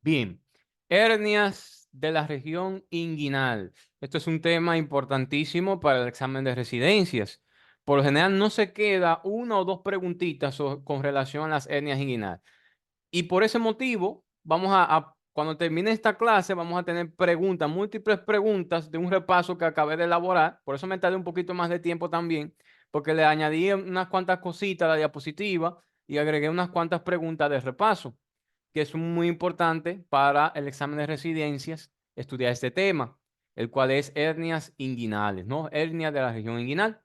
Bien, hernias de la región inguinal. Esto es un tema importantísimo para el examen de residencias. Por lo general no se queda una o dos preguntitas con relación a las hernias inguinales. Y por ese motivo, cuando termine esta clase, vamos a tener preguntas, múltiples preguntas de un repaso que acabé de elaborar. Por eso me tardé un poquito más de tiempo también, porque le añadí unas cuantas cositas a la diapositiva y agregué unas cuantas preguntas de repaso, que es muy importante para el examen de residencias estudiar este tema, el cual es hernias inguinales, ¿no? Hernias de la región inguinal.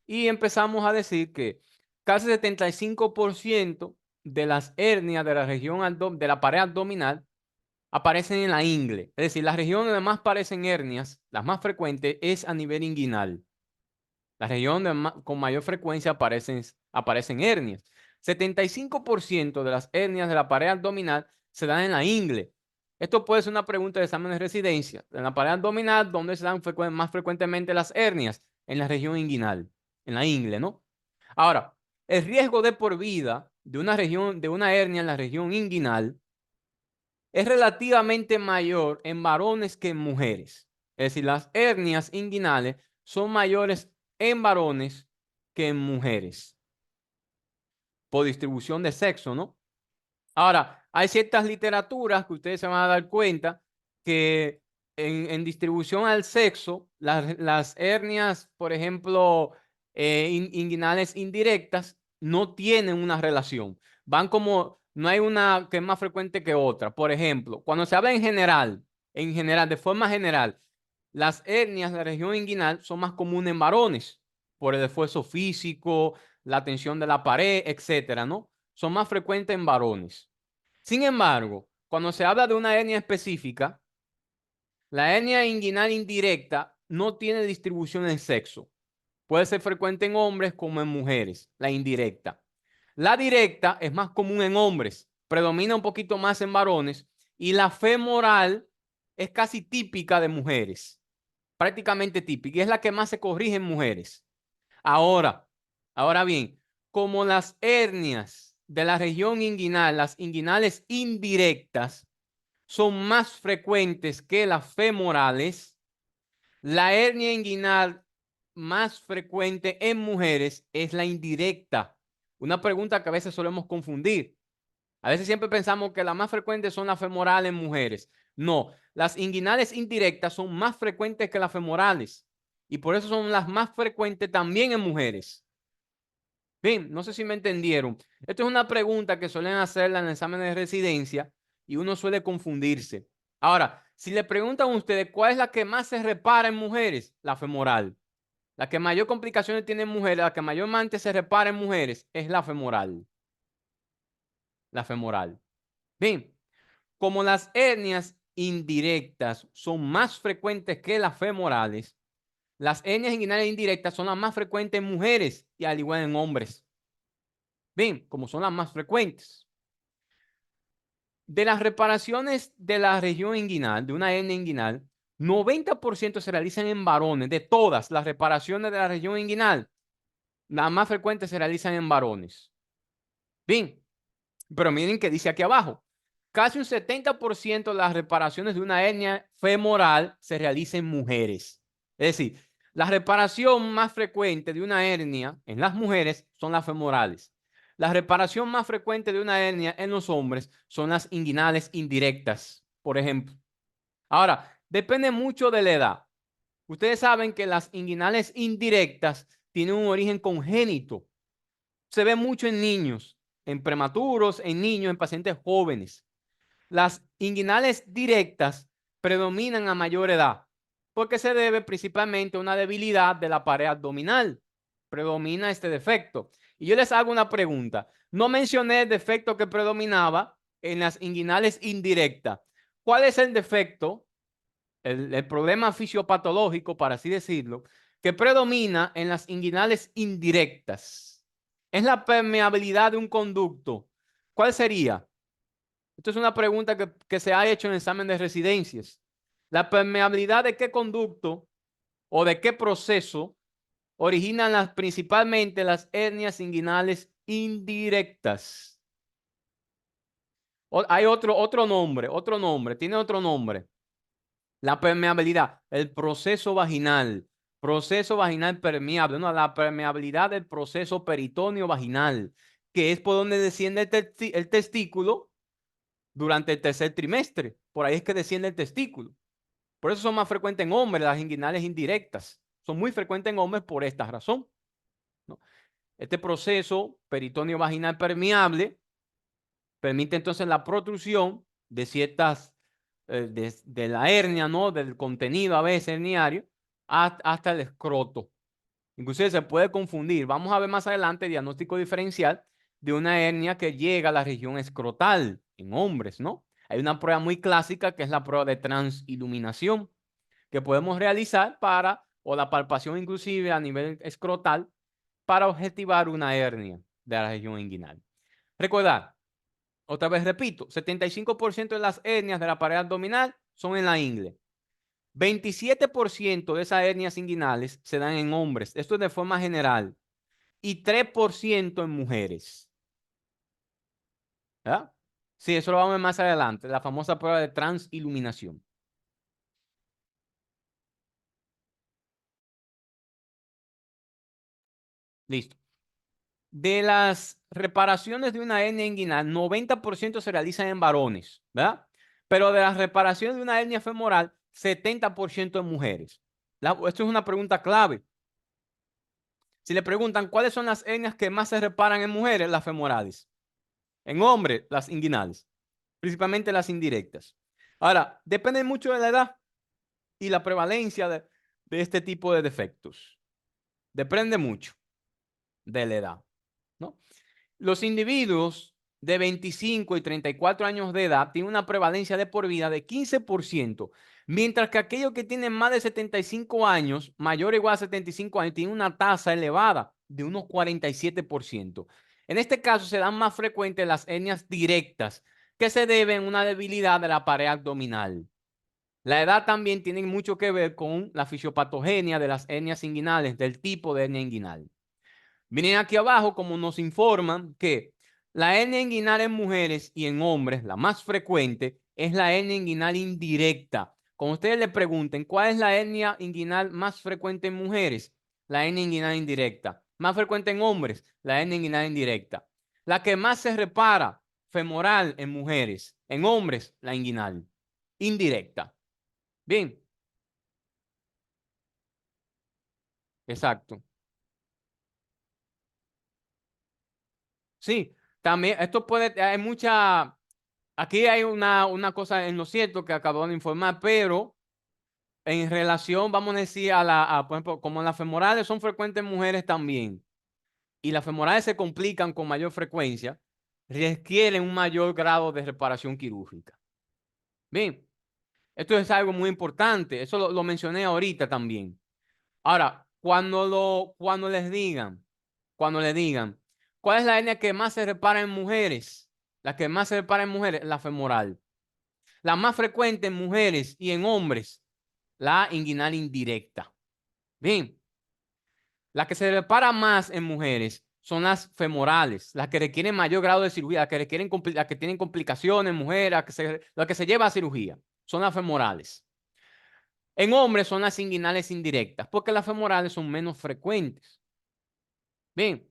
Y empezamos a decir que casi 75% de las hernias de la región de la pared abdominal aparecen en la ingle. Es decir, la región donde más aparecen hernias, las más frecuentes, es a nivel inguinal. La región con mayor frecuencia aparecen hernias. 75% de las hernias de la pared abdominal se dan en la ingle. Esto puede ser una pregunta de examen de residencia. En la pared abdominal, ¿dónde se dan más frecuentemente las hernias? En la región inguinal, en la ingle, ¿no? Ahora, el riesgo de por vida de una hernia en la región inguinal es relativamente mayor en varones que en mujeres. Es decir, las hernias inguinales son mayores en varones que en mujeres, por distribución de sexo, ¿no? Ahora, hay ciertas literaturas que ustedes se van a dar cuenta que en distribución al sexo, las hernias, por ejemplo, inguinales indirectas, no tienen una relación. Van como, no hay una que es más frecuente que otra. Por ejemplo, cuando se habla en general, de forma general, las hernias de la región inguinal son más comunes en varones por el esfuerzo físico, la tensión de la pared, etcétera, ¿no? Son más frecuentes en varones. Sin embargo, cuando se habla de una hernia específica, la hernia inguinal indirecta no tiene distribución en sexo. Puede ser frecuente en hombres como en mujeres, la indirecta. La directa es más común en hombres, predomina un poquito más en varones, y la femoral es casi típica de mujeres, prácticamente típica, y es la que más se corrige en mujeres. Ahora, ahora bien, como las hernias de la región inguinal, las inguinales indirectas, son más frecuentes que las femorales, la hernia inguinal más frecuente en mujeres es la indirecta. Una pregunta que a veces solemos confundir. A veces siempre pensamos que las más frecuentes son las femorales en mujeres. No, las inguinales indirectas son más frecuentes que las femorales y por eso son las más frecuentes también en mujeres. Bien, no sé si me entendieron. Esto es una pregunta que suelen hacerla en el examen de residencia y uno suele confundirse. Ahora, si le preguntan a ustedes cuál es la que más se repara en mujeres, la femoral. La que mayor complicaciones tiene en mujeres, la que mayormente se repara en mujeres es la femoral. La femoral. Bien, como las hernias indirectas son más frecuentes que las femorales, las hernias inguinales indirectas son las más frecuentes en mujeres y al igual en hombres. Bien, como son las más frecuentes. De las reparaciones de la región inguinal, de una hernia inguinal, 90% se realizan en varones. De todas las reparaciones de la región inguinal, las más frecuentes se realizan en varones. Bien, pero miren que dice aquí abajo. Casi un 70% de las reparaciones de una hernia femoral se realiza en mujeres. Es decir, la reparación más frecuente de una hernia en las mujeres son las femorales. La reparación más frecuente de una hernia en los hombres son las inguinales indirectas, por ejemplo. Ahora, depende mucho de la edad. Ustedes saben que las inguinales indirectas tienen un origen congénito. Se ve mucho en niños, en prematuros, en niños, en pacientes jóvenes. Las inguinales directas predominan a mayor edad, porque se debe principalmente a una debilidad de la pared abdominal. Predomina este defecto. Y yo les hago una pregunta. No mencioné el defecto que predominaba en las inguinales indirectas. ¿Cuál es el defecto, el problema fisiopatológico, para así decirlo, que predomina en las inguinales indirectas? Es la permeabilidad de un conducto. ¿Cuál sería? Esto es una pregunta que se ha hecho en el examen de residencias. ¿La permeabilidad de qué conducto o de qué proceso originan principalmente las hernias inguinales indirectas? Hay otro nombre, tiene otro nombre. La permeabilidad, el proceso vaginal permeable, no, la permeabilidad del proceso peritoneo vaginal, que es por donde desciende el testículo durante el tercer trimestre. Por ahí es que desciende el testículo. Por eso son más frecuentes en hombres las inguinales indirectas. Son muy frecuentes en hombres por esta razón, ¿no? Este proceso peritoneo vaginal permeable permite entonces la protrusión de ciertas, de la hernia, ¿no? Del contenido a veces herniario hasta el escroto. Inclusive se puede confundir. Vamos a ver más adelante el diagnóstico diferencial de una hernia que llega a la región escrotal en hombres, ¿no? Hay una prueba muy clásica que es la prueba de transiluminación que podemos realizar o la palpación inclusive a nivel escrotal para objetivar una hernia de la región inguinal. Recordar, otra vez repito, 75% de las hernias de la pared abdominal son en la ingle. 27% de esas hernias inguinales se dan en hombres, esto es de forma general, y 3% en mujeres. ¿Verdad? Sí, eso lo vamos a ver más adelante, la famosa prueba de transiluminación. Listo. De las reparaciones de una hernia inguinal, 90% se realizan en varones, ¿verdad? Pero de las reparaciones de una hernia femoral, 70% en mujeres. Esto es una pregunta clave. Si le preguntan cuáles son las hernias que más se reparan en mujeres, las femorales. En hombres, las inguinales. Principalmente las indirectas. Ahora, depende mucho de la edad y la prevalencia de este tipo de defectos. Depende mucho de la edad, ¿no? Los individuos de 25 y 34 años de edad tienen una prevalencia de por vida de 15%, mientras que aquellos que tienen más de 75 años, mayor o igual a 75 años, tienen una tasa elevada de unos 47%. En este caso se dan más frecuentes las hernias directas, que se deben a una debilidad de la pared abdominal. La edad también tiene mucho que ver con la fisiopatogenia de las hernias inguinales, del tipo de hernia inguinal. Vienen aquí abajo como nos informan que la hernia inguinal en mujeres y en hombres, la más frecuente, es la hernia inguinal indirecta. Cuando ustedes le pregunten cuál es la hernia inguinal más frecuente en mujeres, la hernia inguinal indirecta. Más frecuente en hombres, la hernia inguinal indirecta. La que más se repara, femoral en mujeres, en hombres, la inguinal indirecta. Bien, exacto. Sí, también esto hay mucha. Aquí hay una cosa en lo cierto que acabo de informar, pero en relación, vamos a decir, por ejemplo, como las femorales son frecuentes en mujeres también, y las femorales se complican con mayor frecuencia, requieren un mayor grado de reparación quirúrgica. Bien, esto es algo muy importante, eso lo mencioné ahorita también. Ahora, cuando les digan, ¿cuál es la hernia que más se repara en mujeres? La que más se repara en mujeres, la femoral. La más frecuente en mujeres y en hombres, la inguinal indirecta. Bien, la que se repara más en mujeres son las femorales, las que requieren mayor grado de cirugía, las que tienen complicaciones en mujeres, las que se lleva a cirugía, son las femorales. En hombres son las inguinales indirectas, porque las femorales son menos frecuentes. Bien,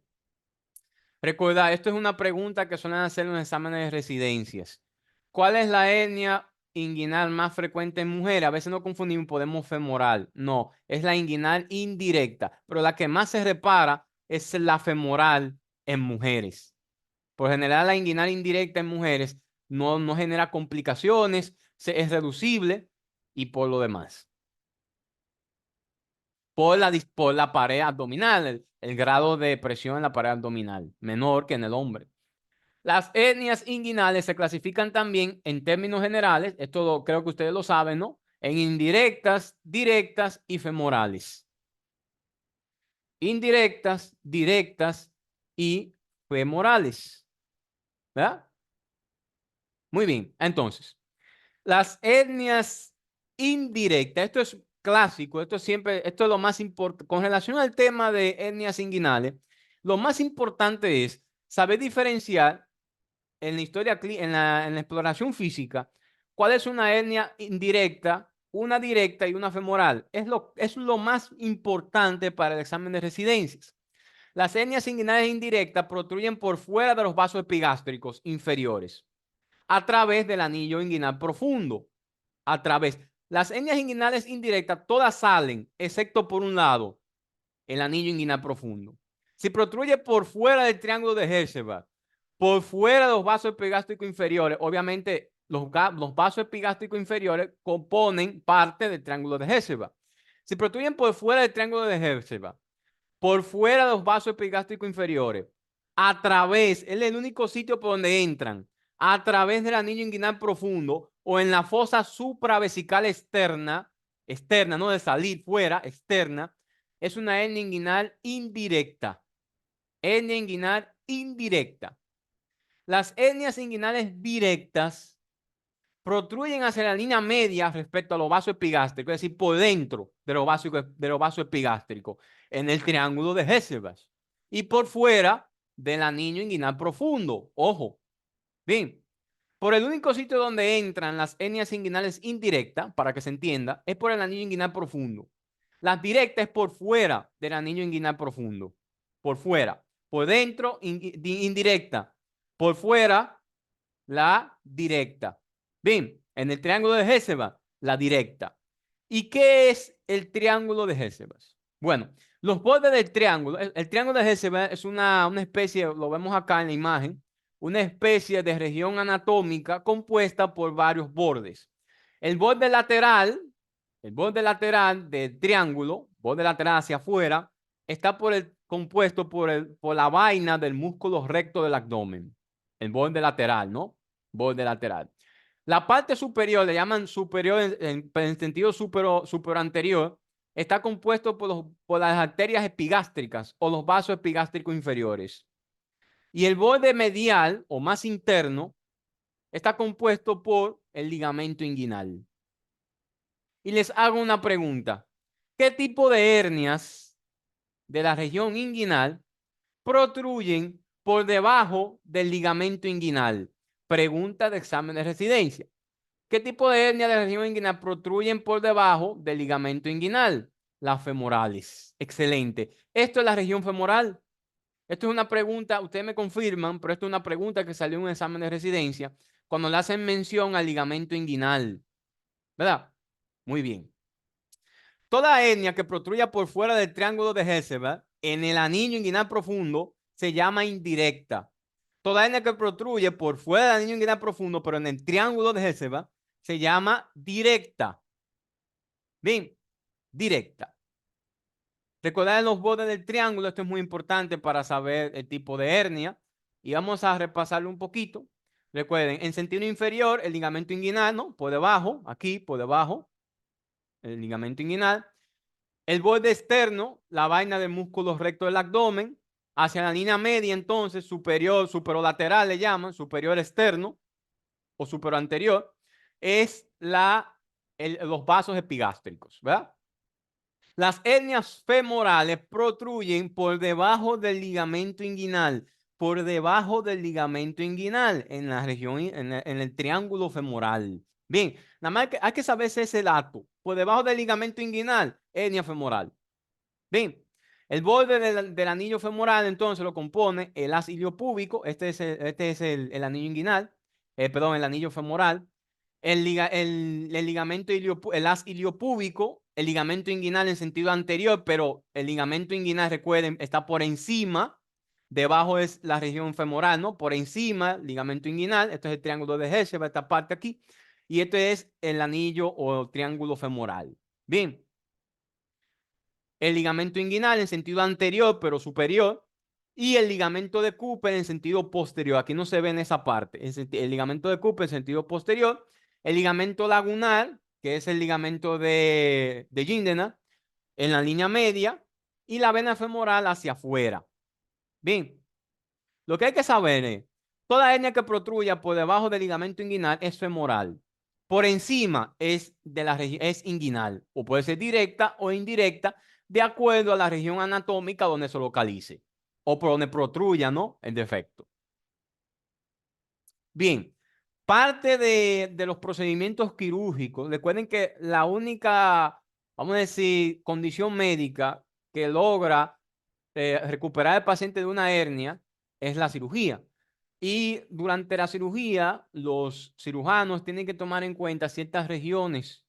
recuerda, esto es una pregunta que suelen hacer en los exámenes de residencias. ¿Cuál es la hernia inguinal más frecuente en mujeres? A veces no confundimos, podemos femoral. No, es la inguinal indirecta, pero la que más se repara es la femoral en mujeres. Por general, la inguinal indirecta en mujeres no genera complicaciones, es reducible y por lo demás. Por la pared abdominal, el grado de presión en la pared abdominal, menor que en el hombre. Las hernias inguinales se clasifican también en términos generales, esto creo que ustedes lo saben, ¿no? En indirectas, directas y femorales. Indirectas, directas y femorales. ¿Verdad? Muy bien, entonces, las hernias indirectas, esto es clásico, esto es lo más importante. Con relación al tema de hernias inguinales, lo más importante es saber diferenciar en la historia, en la exploración física, cuál es una hernia indirecta, una directa y una femoral. Es lo más importante para el examen de residencias. Las hernias inguinales indirectas protruyen por fuera de los vasos epigástricos inferiores a través del anillo inguinal profundo. A través. Las hernias inguinales indirectas todas salen, excepto por un lado, el anillo inguinal profundo. Si protruye por fuera del triángulo de Herschel, por fuera de los vasos epigástricos inferiores, obviamente los vasos epigástricos inferiores componen parte del triángulo de Herschel. Si protruyen por fuera del triángulo de Herschel, por fuera de los vasos epigástricos inferiores, a través, es el único sitio por donde entran, a través del anillo inguinal profundo o en la fosa supravesical externa, no de salir fuera, externa, es una hernia inguinal indirecta. Hernia inguinal indirecta. Las hernias inguinales directas protruyen hacia la línea media respecto a los vasos epigástricos, es decir, por dentro de los vasos epigástricos, en el triángulo de Hesselbach, y por fuera del anillo inguinal profundo. Ojo. Bien, por el único sitio donde entran las hernias inguinales indirectas, para que se entienda, es por el anillo inguinal profundo. Las directas es por fuera del anillo inguinal profundo. Por fuera. Por dentro, indirecta. Por fuera, la directa. Bien, en el triángulo de Hesselbach, la directa. ¿Y qué es el triángulo de Hesselbach? Bueno, los bordes del triángulo, el triángulo de Hesselbach es una especie, lo vemos acá en la imagen, una especie de región anatómica compuesta por varios bordes. El borde lateral del triángulo, borde lateral hacia afuera, está compuesto por la vaina del músculo recto del abdomen. El borde lateral, ¿no? Borde lateral. La parte superior, le llaman superior en sentido superior anterior, está compuesto por las arterias epigástricas o los vasos epigástricos inferiores. Y el borde medial o más interno está compuesto por el ligamento inguinal. Y les hago una pregunta. ¿Qué tipo de hernias de la región inguinal protruyen por debajo del ligamento inguinal? Pregunta de examen de residencia. ¿Qué tipo de hernia de la región inguinal protruyen por debajo del ligamento inguinal? Las femorales. Excelente. Esto es la región femoral. Esto es una pregunta, ustedes me confirman, pero esto es una pregunta que salió en un examen de residencia cuando le hacen mención al ligamento inguinal. ¿Verdad? Muy bien. Toda hernia que protruya por fuera del triángulo de Hesselbach en el anillo inguinal profundo se llama indirecta. Toda hernia que protruye por fuera del anillo inguinal profundo, pero en el triángulo de Hesselbach, se llama directa. Bien, directa. Recordar los bordes del triángulo, esto es muy importante para saber el tipo de hernia. Y vamos a repasarlo un poquito. Recuerden, en sentido inferior, el ligamento inguinal, ¿no? Por debajo, aquí, por debajo, el ligamento inguinal. El borde externo, la vaina del músculo recto del abdomen. Hacia la línea media, entonces, superior, superolateral le llaman, superior externo o superior anterior, es los vasos epigástricos, ¿verdad? Las hernias femorales protruyen por debajo del ligamento inguinal, por debajo del ligamento inguinal, en la región, en el triángulo femoral. Bien, nada más hay que saberse ese dato. Por debajo del ligamento inguinal, hernia femoral. Bien, el borde del anillo femoral entonces lo compone el haz iliopúbico, este es el anillo inguinal, perdón, el anillo femoral, el ligamento el haz iliopúbico, el ligamento inguinal en sentido anterior, pero el ligamento inguinal, recuerden, está por encima, debajo es la región femoral, ¿no? Por encima, ligamento inguinal, esto es el triángulo de Herschel, esta parte aquí, y este es el anillo o triángulo femoral. Bien. El ligamento inguinal en sentido anterior, pero superior, y el ligamento de Cooper en sentido posterior. Aquí no se ve en esa parte. El ligamento de Cooper en sentido posterior, el ligamento lagunar, que es el ligamento de Gindena, en la línea media, y la vena femoral hacia afuera. Bien, lo que hay que saber es, toda hernia que protruya por debajo del ligamento inguinal es femoral. Por encima es inguinal, o puede ser directa o indirecta, de acuerdo a la región anatómica donde se localice, o por donde protruya, ¿no? El defecto. Bien, parte de los procedimientos quirúrgicos, recuerden que la única, vamos a decir, condición médica que logra recuperar al paciente de una hernia es la cirugía. Y durante la cirugía, los cirujanos tienen que tomar en cuenta ciertas regiones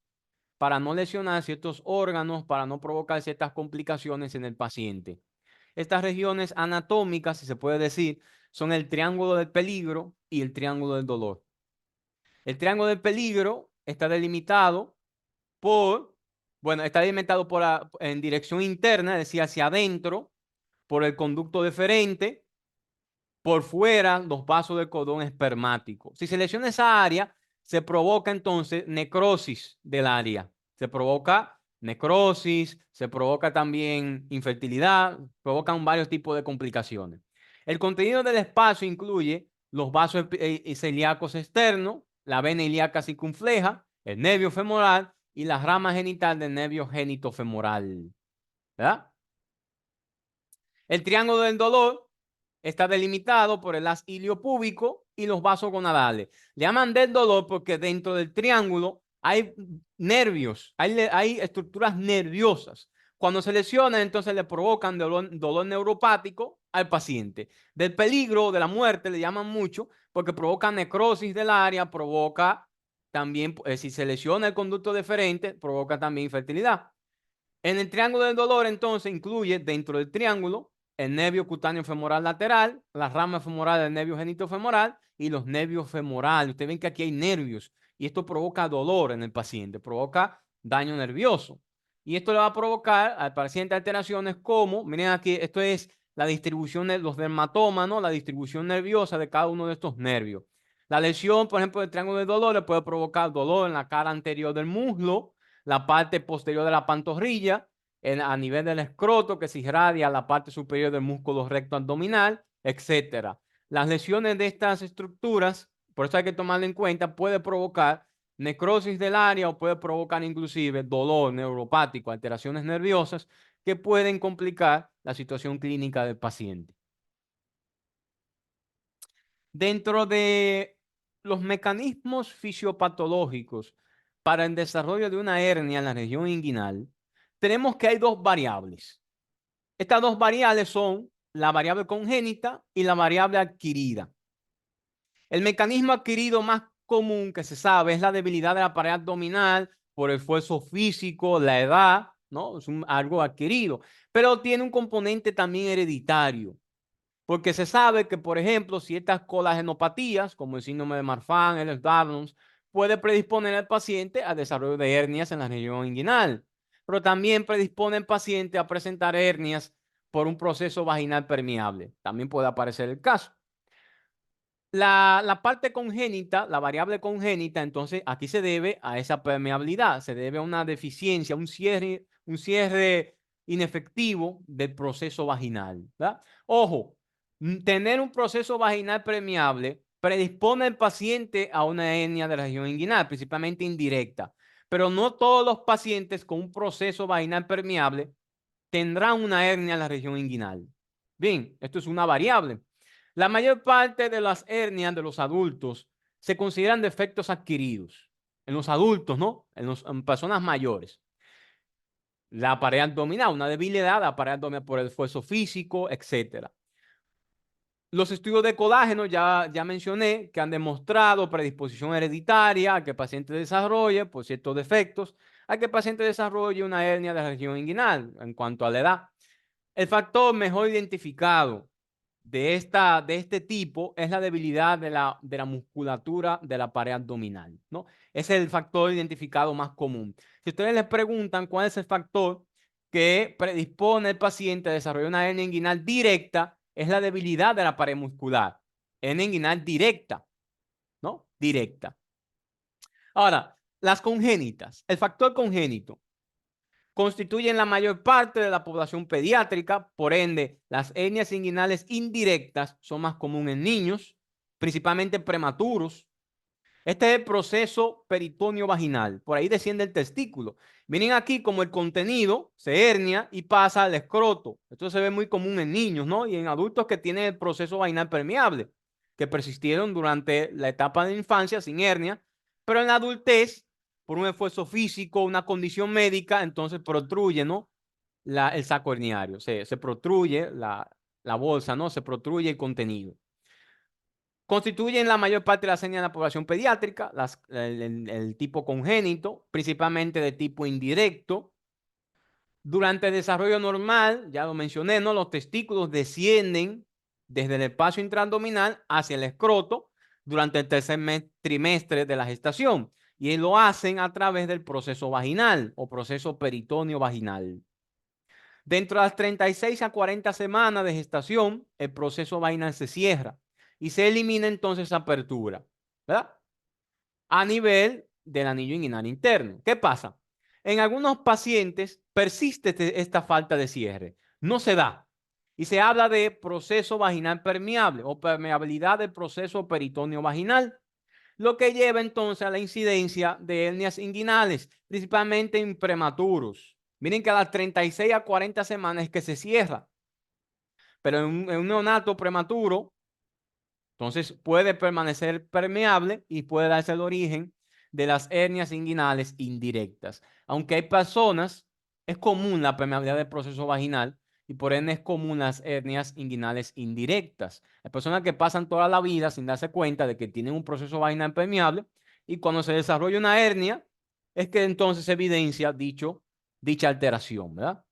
para no lesionar ciertos órganos, para no provocar ciertas complicaciones en el paciente. Estas regiones anatómicas, si se puede decir, son el triángulo del peligro y el triángulo del dolor. El triángulo del peligro está delimitado por, bueno, está delimitado en dirección interna, es decir, hacia adentro, por el conducto deferente, por fuera los vasos del cordón espermático. Si se lesiona esa área, se provoca entonces necrosis del área. Se provoca necrosis, se provoca también infertilidad, provocan varios tipos de complicaciones. El contenido del espacio incluye los vasos celíacos externos, la vena ilíaca circunfleja, el nervio femoral y la rama genital del nervio genitofemoral. ¿Verdad? El triángulo del dolor está delimitado por el haz iliopúbico y los vasos gonadales. Le llaman del dolor porque dentro del triángulo hay nervios, hay estructuras nerviosas. Cuando se lesionan, entonces le provocan dolor neuropático al paciente. Del peligro de la muerte le llaman mucho porque provoca necrosis del área, provoca también, si se lesiona el conducto deferente, provoca también infertilidad. En el triángulo del dolor, entonces, incluye dentro del triángulo el nervio cutáneo femoral lateral, la rama femoral del nervio genitofemoral y los nervios femorales. Ustedes ven que aquí hay nervios y esto provoca dolor en el paciente, provoca daño nervioso. Y esto le va a provocar al paciente alteraciones como, miren aquí, esto es la distribución de los dermatomas, ¿no? La distribución nerviosa de cada uno de estos nervios. La lesión, por ejemplo, del triángulo del dolor le puede provocar dolor en la cara anterior del muslo, la parte posterior de la pantorrilla, a nivel del escroto que se irradia a la parte superior del músculo recto abdominal, etcétera. Las lesiones de estas estructuras, por eso hay que tomarlo en cuenta, puede provocar necrosis del área o puede provocar inclusive dolor neuropático, alteraciones nerviosas que pueden complicar la situación clínica del paciente. Dentro de los mecanismos fisiopatológicos para el desarrollo de una hernia en la región inguinal, tenemos que hay dos variables. Estas dos variables son la variable congénita y la variable adquirida. El mecanismo adquirido más común que se sabe es la debilidad de la pared abdominal por el esfuerzo físico, la edad, ¿no? Es algo adquirido, pero tiene un componente también hereditario. Porque se sabe que, por ejemplo, ciertas colagenopatías, como el síndrome de Marfan, el Darlons, puede predisponer al paciente al desarrollo de hernias en la región inguinal, pero también predispone al paciente a presentar hernias por un proceso vaginal permeable. También puede aparecer el caso. La parte congénita, la variable congénita, entonces aquí se debe a esa permeabilidad, se debe a una deficiencia, un cierre inefectivo del proceso vaginal, ¿verdad? Ojo, tener un proceso vaginal permeable predispone al paciente a una hernia de la región inguinal, principalmente indirecta, pero no todos los pacientes con un proceso vaginal permeable tendrán una hernia en la región inguinal. Bien, esto es una variable. La mayor parte de las hernias de los adultos se consideran defectos adquiridos. En los adultos, ¿no? En personas mayores. La pared abdominal, una debilidad, la pared abdominal por el esfuerzo físico, etc. Los estudios de colágeno, ya mencioné, que han demostrado predisposición hereditaria a que el paciente desarrolle, por ciertos defectos, a que el paciente desarrolle una hernia de la región inguinal en cuanto a la edad. El factor mejor identificado de este tipo es la debilidad de la musculatura de la pared abdominal, ¿no? Ese es el factor identificado más común. Si ustedes les preguntan cuál es el factor que predispone al paciente a desarrollar una hernia inguinal directa, es la debilidad de la pared muscular. Hernia inguinal directa, ¿no? Directa. Ahora, las congénitas. El factor congénito constituyen la mayor parte de la población pediátrica, por ende, las hernias inguinales indirectas son más comunes en niños, principalmente prematuros. Este es el proceso peritoneo vaginal, por ahí desciende el testículo. Miren aquí como el contenido se hernia y pasa al escroto. Esto se ve muy común en niños, ¿no? Y en adultos que tienen el proceso vaginal permeable. que persistieron durante la etapa de infancia sin hernia, pero en la adultez, por un esfuerzo físico, una condición médica, entonces protruye, ¿no? El saco herniario, se protruye la bolsa, ¿no? Se protruye el contenido. Constituyen la mayor parte de las hernias de la población pediátrica, el tipo congénito, principalmente de tipo indirecto. Durante el desarrollo normal, ya lo mencioné, ¿no? Los testículos descienden desde el espacio intraabdominal hacia el escroto durante el tercer trimestre de la gestación y lo hacen a través del proceso vaginal o proceso peritoneo vaginal. Dentro de las 36 a 40 semanas de gestación, el proceso vaginal se cierra y se elimina entonces esa apertura, ¿verdad? A nivel del anillo inguinal interno. ¿Qué pasa? En algunos pacientes persiste esta falta de cierre, no se da. Y se habla de proceso vaginal permeable o permeabilidad del proceso peritoneo vaginal, lo que lleva entonces a la incidencia de hernias inguinales, principalmente en prematuros. Miren que a las 36 a 40 semanas es que se cierra, pero en un neonato prematuro entonces puede permanecer permeable y puede darse el origen de las hernias inguinales indirectas. Aunque hay personas, es común la permeabilidad del proceso vaginal y por ende es común las hernias inguinales indirectas. Hay personas que pasan toda la vida sin darse cuenta de que tienen un proceso vaginal permeable y cuando se desarrolla una hernia es que entonces se evidencia dicha alteración, ¿verdad?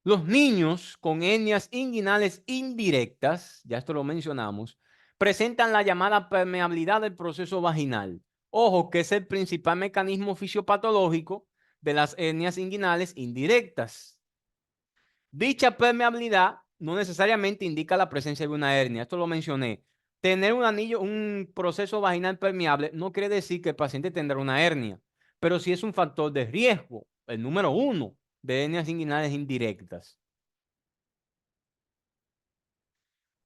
Los niños con hernias inguinales indirectas, ya esto lo mencionamos, presentan la llamada permeabilidad del proceso vaginal. Ojo, que es el principal mecanismo fisiopatológico de las hernias inguinales indirectas. Dicha permeabilidad no necesariamente indica la presencia de una hernia. Esto lo mencioné. Tener un anillo, un proceso vaginal permeable no quiere decir que el paciente tendrá una hernia, pero sí es un factor de riesgo, el número uno de hernias inguinales indirectas.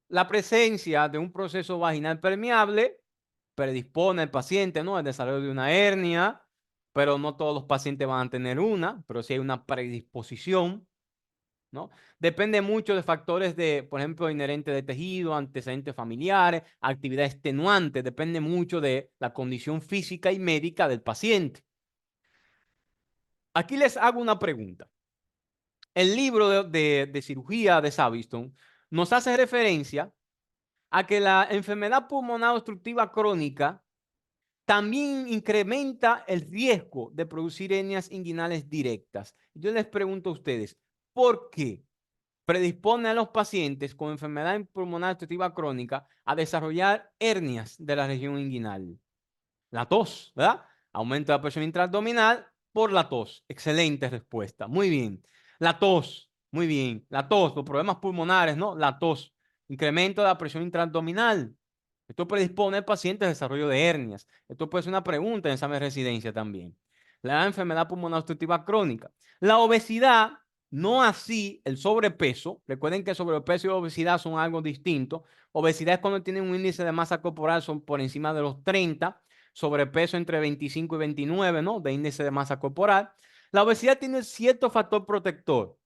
La presencia de un proceso vaginal permeable predispone al paciente, ¿no?, al desarrollo de una hernia, pero no todos los pacientes van a tener una, pero sí hay una predisposición, ¿no? Depende mucho de factores de, por ejemplo, inherentes de tejido, antecedentes familiares, actividad extenuante, depende mucho de la condición física y médica del paciente. Aquí les hago una pregunta. El libro de cirugía de Savistton nos hace referencia a que la enfermedad pulmonar obstructiva crónica también incrementa el riesgo de producir hernias inguinales directas. Yo les pregunto a ustedes, ¿por qué predispone a los pacientes con enfermedad pulmonar obstructiva crónica a desarrollar hernias de la región inguinal? La tos, ¿verdad? Aumento de la presión intraabdominal por la tos. Excelente respuesta. Muy bien. La tos, muy bien. La tos, los problemas pulmonares, ¿no? La tos. Incremento de la presión intraabdominal. Esto predispone al paciente al desarrollo de hernias. Esto puede ser una pregunta en examen de residencia también. La enfermedad pulmonar obstructiva crónica. La obesidad, no así el sobrepeso. Recuerden que sobrepeso y obesidad son algo distinto. Obesidad es cuando tienen un índice de masa corporal son por encima de los 30, sobrepeso entre 25 y 29, ¿no?, de índice de masa corporal. La obesidad tiene cierto factor protector.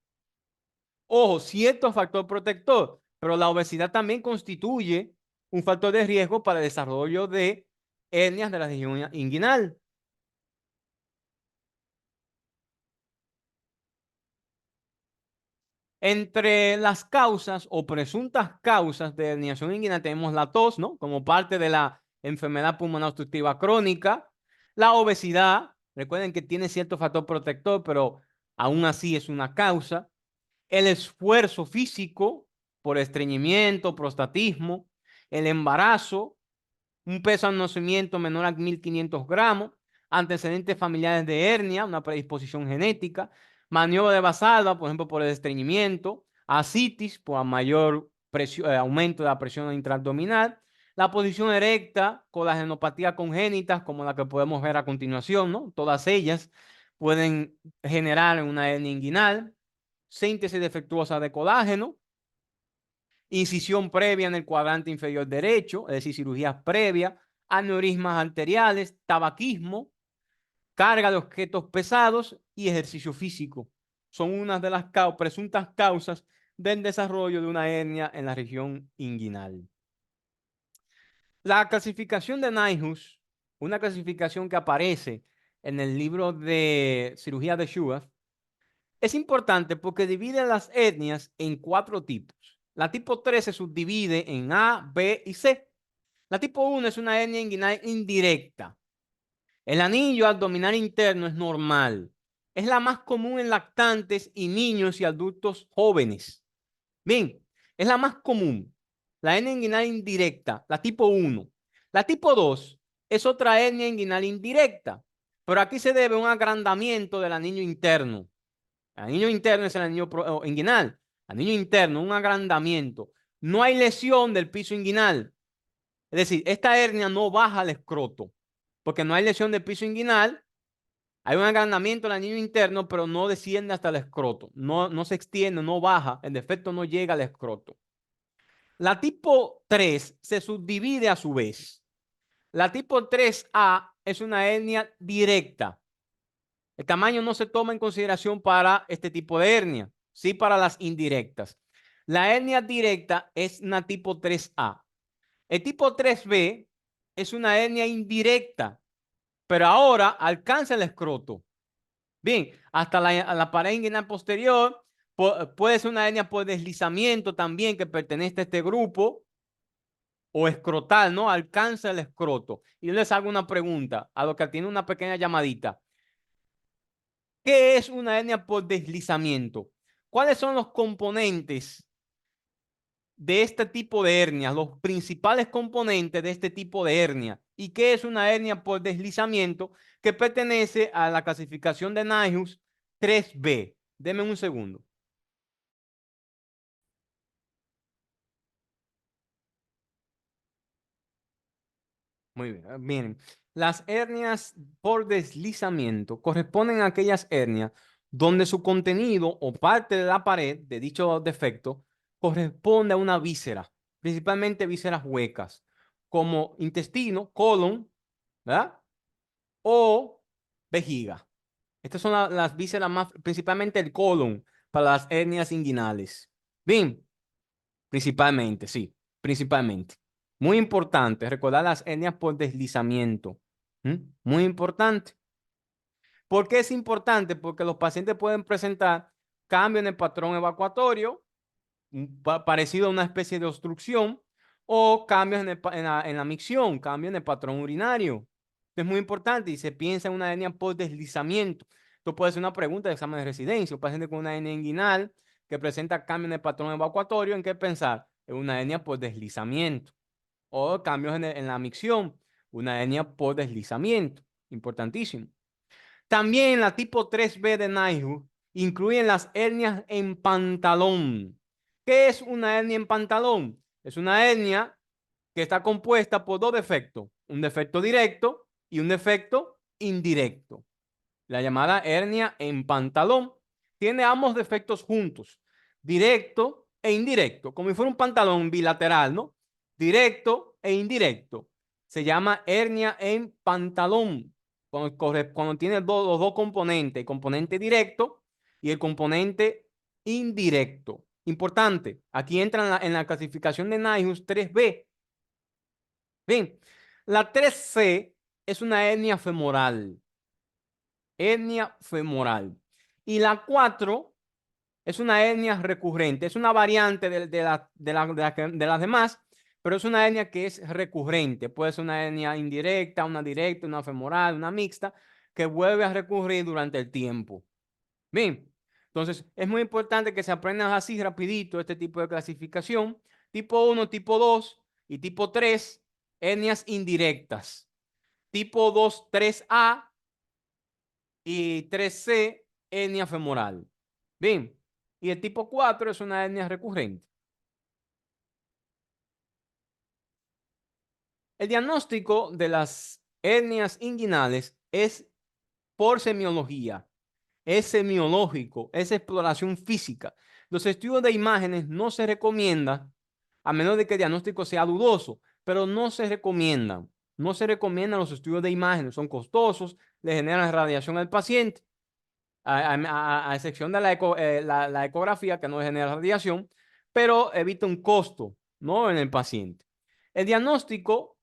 Ojo, cierto factor protector, pero la obesidad también constituye un factor de riesgo para el desarrollo de hernias de la región inguinal. Entre las causas o presuntas causas de herniación inguinal tenemos la tos, ¿no?, como parte de la enfermedad pulmonar obstructiva crónica, la obesidad, recuerden que tiene cierto factor protector, pero aún así es una causa, el esfuerzo físico por estreñimiento, prostatismo, el embarazo, un peso al nacimiento menor a 1.500 gramos, antecedentes familiares de hernia, una predisposición genética, maniobra de Valsalva, por ejemplo, por el estreñimiento, ascitis, por mayor aumento de la presión intraabdominal, la posición erecta, colagenopatía congénitas, como la que podemos ver a continuación, ¿no? Todas ellas pueden generar una hernia inguinal, síntesis defectuosa de colágeno, incisión previa en el cuadrante inferior derecho, es decir, cirugías previas, aneurismas arteriales, tabaquismo, carga de objetos pesados y ejercicio físico. Son unas de las presuntas causas del desarrollo de una hernia en la región inguinal. La clasificación de Nyhus, una clasificación que aparece en el libro de cirugía de Schubert, es importante porque divide las hernias en 4 tipos. La tipo 3 se subdivide en A, B y C. La tipo 1 es una hernia inguinal indirecta. El anillo abdominal interno es normal. Es la más común en lactantes y niños y adultos jóvenes. Bien, es la más común. La hernia inguinal indirecta, la tipo 1. La tipo 2 es otra hernia inguinal indirecta, pero aquí se debe a un agrandamiento del anillo interno. El anillo interno es el anillo inguinal. Anillo interno, un agrandamiento. No hay lesión del piso inguinal. Es decir, esta hernia no baja al escroto, porque no hay lesión del piso inguinal. Hay un agrandamiento del anillo interno, pero no desciende hasta el escroto. No se extiende, no baja. El defecto no llega al escroto. La tipo 3 se subdivide a su vez. La tipo 3A es una hernia directa. El tamaño no se toma en consideración para este tipo de hernia, sí para las indirectas. La hernia directa es una tipo 3A. El tipo 3B es una hernia indirecta, pero ahora alcanza el escroto. Bien, hasta la pared inguinal posterior. Puede ser una hernia por deslizamiento también que pertenece a este grupo o escrotal, ¿no? Alcanza el escroto. Y yo les hago una pregunta a los que tienen una pequeña llamadita. ¿Qué es una hernia por deslizamiento? ¿Cuáles son los componentes de este tipo de hernia? Los principales componentes de este tipo de hernia. ¿Y qué es una hernia por deslizamiento que pertenece a la clasificación de Nyhus 3B? Deme un segundo. Muy bien. Miren, las hernias por deslizamiento corresponden a aquellas hernias donde su contenido o parte de la pared de dicho defecto corresponde a una víscera, principalmente vísceras huecas, como intestino, colon, ¿verdad? O vejiga. Estas son las vísceras más, principalmente el colon, para las hernias inguinales. Bien, principalmente, sí, principalmente. Muy importante, recordar las hernias por deslizamiento. ¿Mm? Muy importante. ¿Por qué es importante? Porque los pacientes pueden presentar cambios en el patrón evacuatorio, parecido a una especie de obstrucción, o cambios en la micción, cambios en el patrón urinario. Esto es muy importante y se piensa en una hernia por deslizamiento. Esto puede ser una pregunta de examen de residencia. Un paciente con una hernia inguinal que presenta cambios en el patrón evacuatorio, ¿en qué pensar? En una hernia por deslizamiento o cambios en la micción, una hernia por deslizamiento. Importantísimo. También la tipo 3B de Nyhus incluyen las hernias en pantalón. ¿Qué es una hernia en pantalón? Es una hernia que está compuesta por 2 defectos, un defecto directo y un defecto indirecto. La llamada hernia en pantalón tiene ambos defectos juntos, directo e indirecto, como si fuera un pantalón bilateral, ¿no? Directo e indirecto. Se llama hernia en pantalón cuando tiene los dos componentes, el componente directo y el componente indirecto. Importante, aquí entra en la clasificación de Nyhus 3B. Bien, la 3C es una hernia femoral. Hernia femoral. Y la 4 es una hernia recurrente. Es una variante de las demás, pero es una hernia que es recurrente. Puede ser una hernia indirecta, una directa, una femoral, una mixta, que vuelve a recurrir durante el tiempo. Bien, entonces es muy importante que se aprendan así rapidito este tipo de clasificación. Tipo 1, tipo 2 y tipo 3, hernias indirectas. Tipo 2, 3A y 3C, hernia femoral. Bien, y el tipo 4 es una hernia recurrente. El diagnóstico de las hernias inguinales es por semiología, es semiológico, es exploración física. Los estudios de imágenes no se recomiendan, a menos de que el diagnóstico sea dudoso, pero no se recomiendan. No se recomiendan los estudios de imágenes, son costosos, le generan radiación al paciente. a excepción de la ecografía que no genera radiación, pero evita un costo, ¿no? En el paciente. El diagnóstico,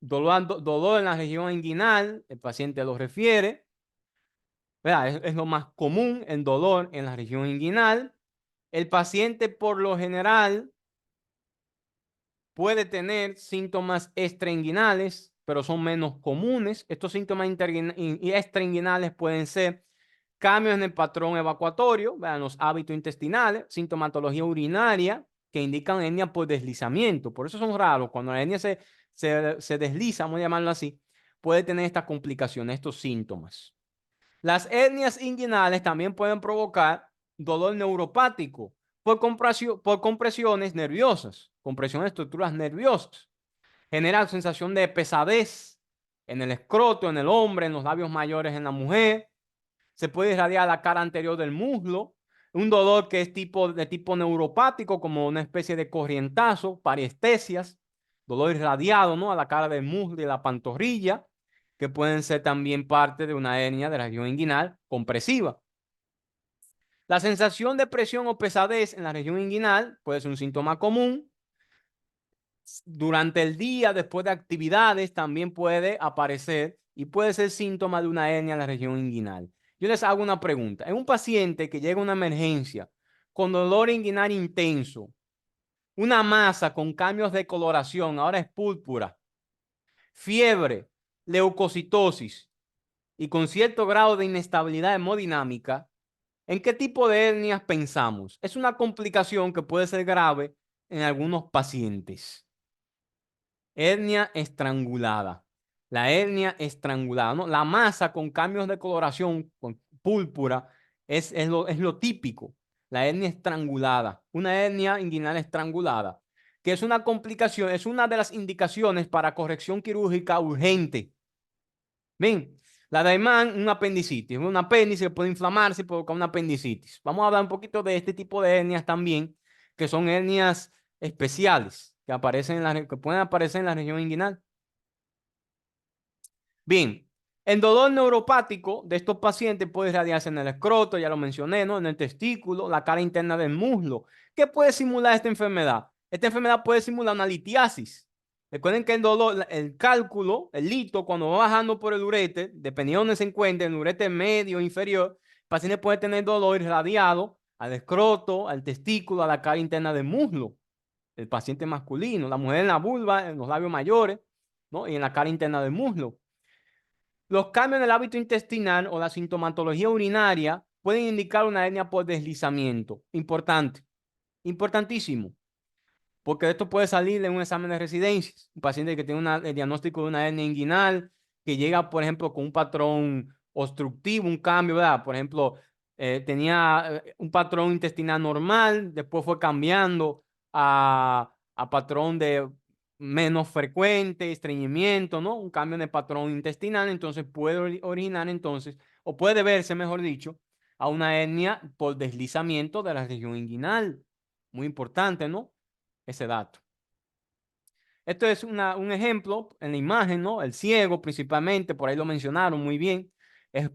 dolor en la región inguinal, el paciente lo refiere, ¿verdad? Es lo más común, el dolor en la región inguinal. El paciente por lo general puede tener síntomas extrainguinales, pero son menos comunes. Estos síntomas extrainguinales pueden ser cambios en el patrón evacuatorio, vean, los hábitos intestinales, sintomatología urinaria que indican hernia por deslizamiento. Por eso son raros. Cuando la hernia se desliza, vamos a llamarlo así, puede tener estas complicaciones, estos síntomas. Las hernias inguinales también pueden provocar dolor neuropático por compresiones nerviosas, compresión de estructuras nerviosas. Genera sensación de pesadez en el escroto, en el hombre, en los labios mayores en la mujer. Se puede irradiar a la cara anterior del muslo. Un dolor que es de tipo neuropático, como una especie de corrientazo, parestesias, dolor irradiado, ¿no? A la cara del muslo y la pantorrilla, que pueden ser también parte de una hernia de la región inguinal compresiva. La sensación de presión o pesadez en la región inguinal puede ser un síntoma común. Durante el día, después de actividades, también puede aparecer y puede ser síntoma de una hernia en la región inguinal. Yo les hago una pregunta. En un paciente que llega a una emergencia con dolor inguinal intenso, una masa con cambios de coloración, ahora es púrpura, fiebre, leucocitosis y con cierto grado de inestabilidad hemodinámica, ¿en qué tipo de hernias pensamos? Es una complicación que puede ser grave en algunos pacientes. Hernia estrangulada. La hernia estrangulada, ¿no? La masa con cambios de coloración, con púrpura, es lo típico. La hernia estrangulada. Una hernia inguinal estrangulada, que es una complicación, es una de las indicaciones para corrección quirúrgica urgente. Ven, la de Aymann, un apendicitis. Un apéndice que puede inflamarse y provocar una apendicitis. Vamos a hablar un poquito de este tipo de hernias también, que son hernias especiales que pueden aparecer en la región inguinal. Bien, el dolor neuropático de estos pacientes puede irradiarse en el escroto, ya lo mencioné, ¿no? En el testículo, la cara interna del muslo. ¿Qué puede simular esta enfermedad? Esta enfermedad puede simular una litiasis. Recuerden que el dolor, el cálculo, el lito, cuando va bajando por el urete, dependiendo de donde se encuentre, en el urete medio o inferior, el paciente puede tener dolor irradiado al escroto, al testículo, a la cara interna del muslo. El paciente masculino, la mujer en la vulva, en los labios mayores, ¿no? Y en la cara interna del muslo. Los cambios en el hábito intestinal o la sintomatología urinaria pueden indicar una hernia por deslizamiento. Importante, importantísimo, porque esto puede salir en un examen de residencias. Un paciente que tiene el diagnóstico de una hernia inguinal, que llega, por ejemplo, con un patrón obstructivo, un cambio, ¿verdad? Por ejemplo, tenía un patrón intestinal normal, después fue cambiando a patrón de menos frecuente, estreñimiento, ¿no? Un cambio en el patrón intestinal, entonces puede originar entonces, o puede verse, mejor dicho, a una hernia por deslizamiento de la región inguinal. Muy importante, ¿no? Ese dato. Esto es un ejemplo en la imagen, ¿no? El ciego principalmente, por ahí lo mencionaron muy bien, es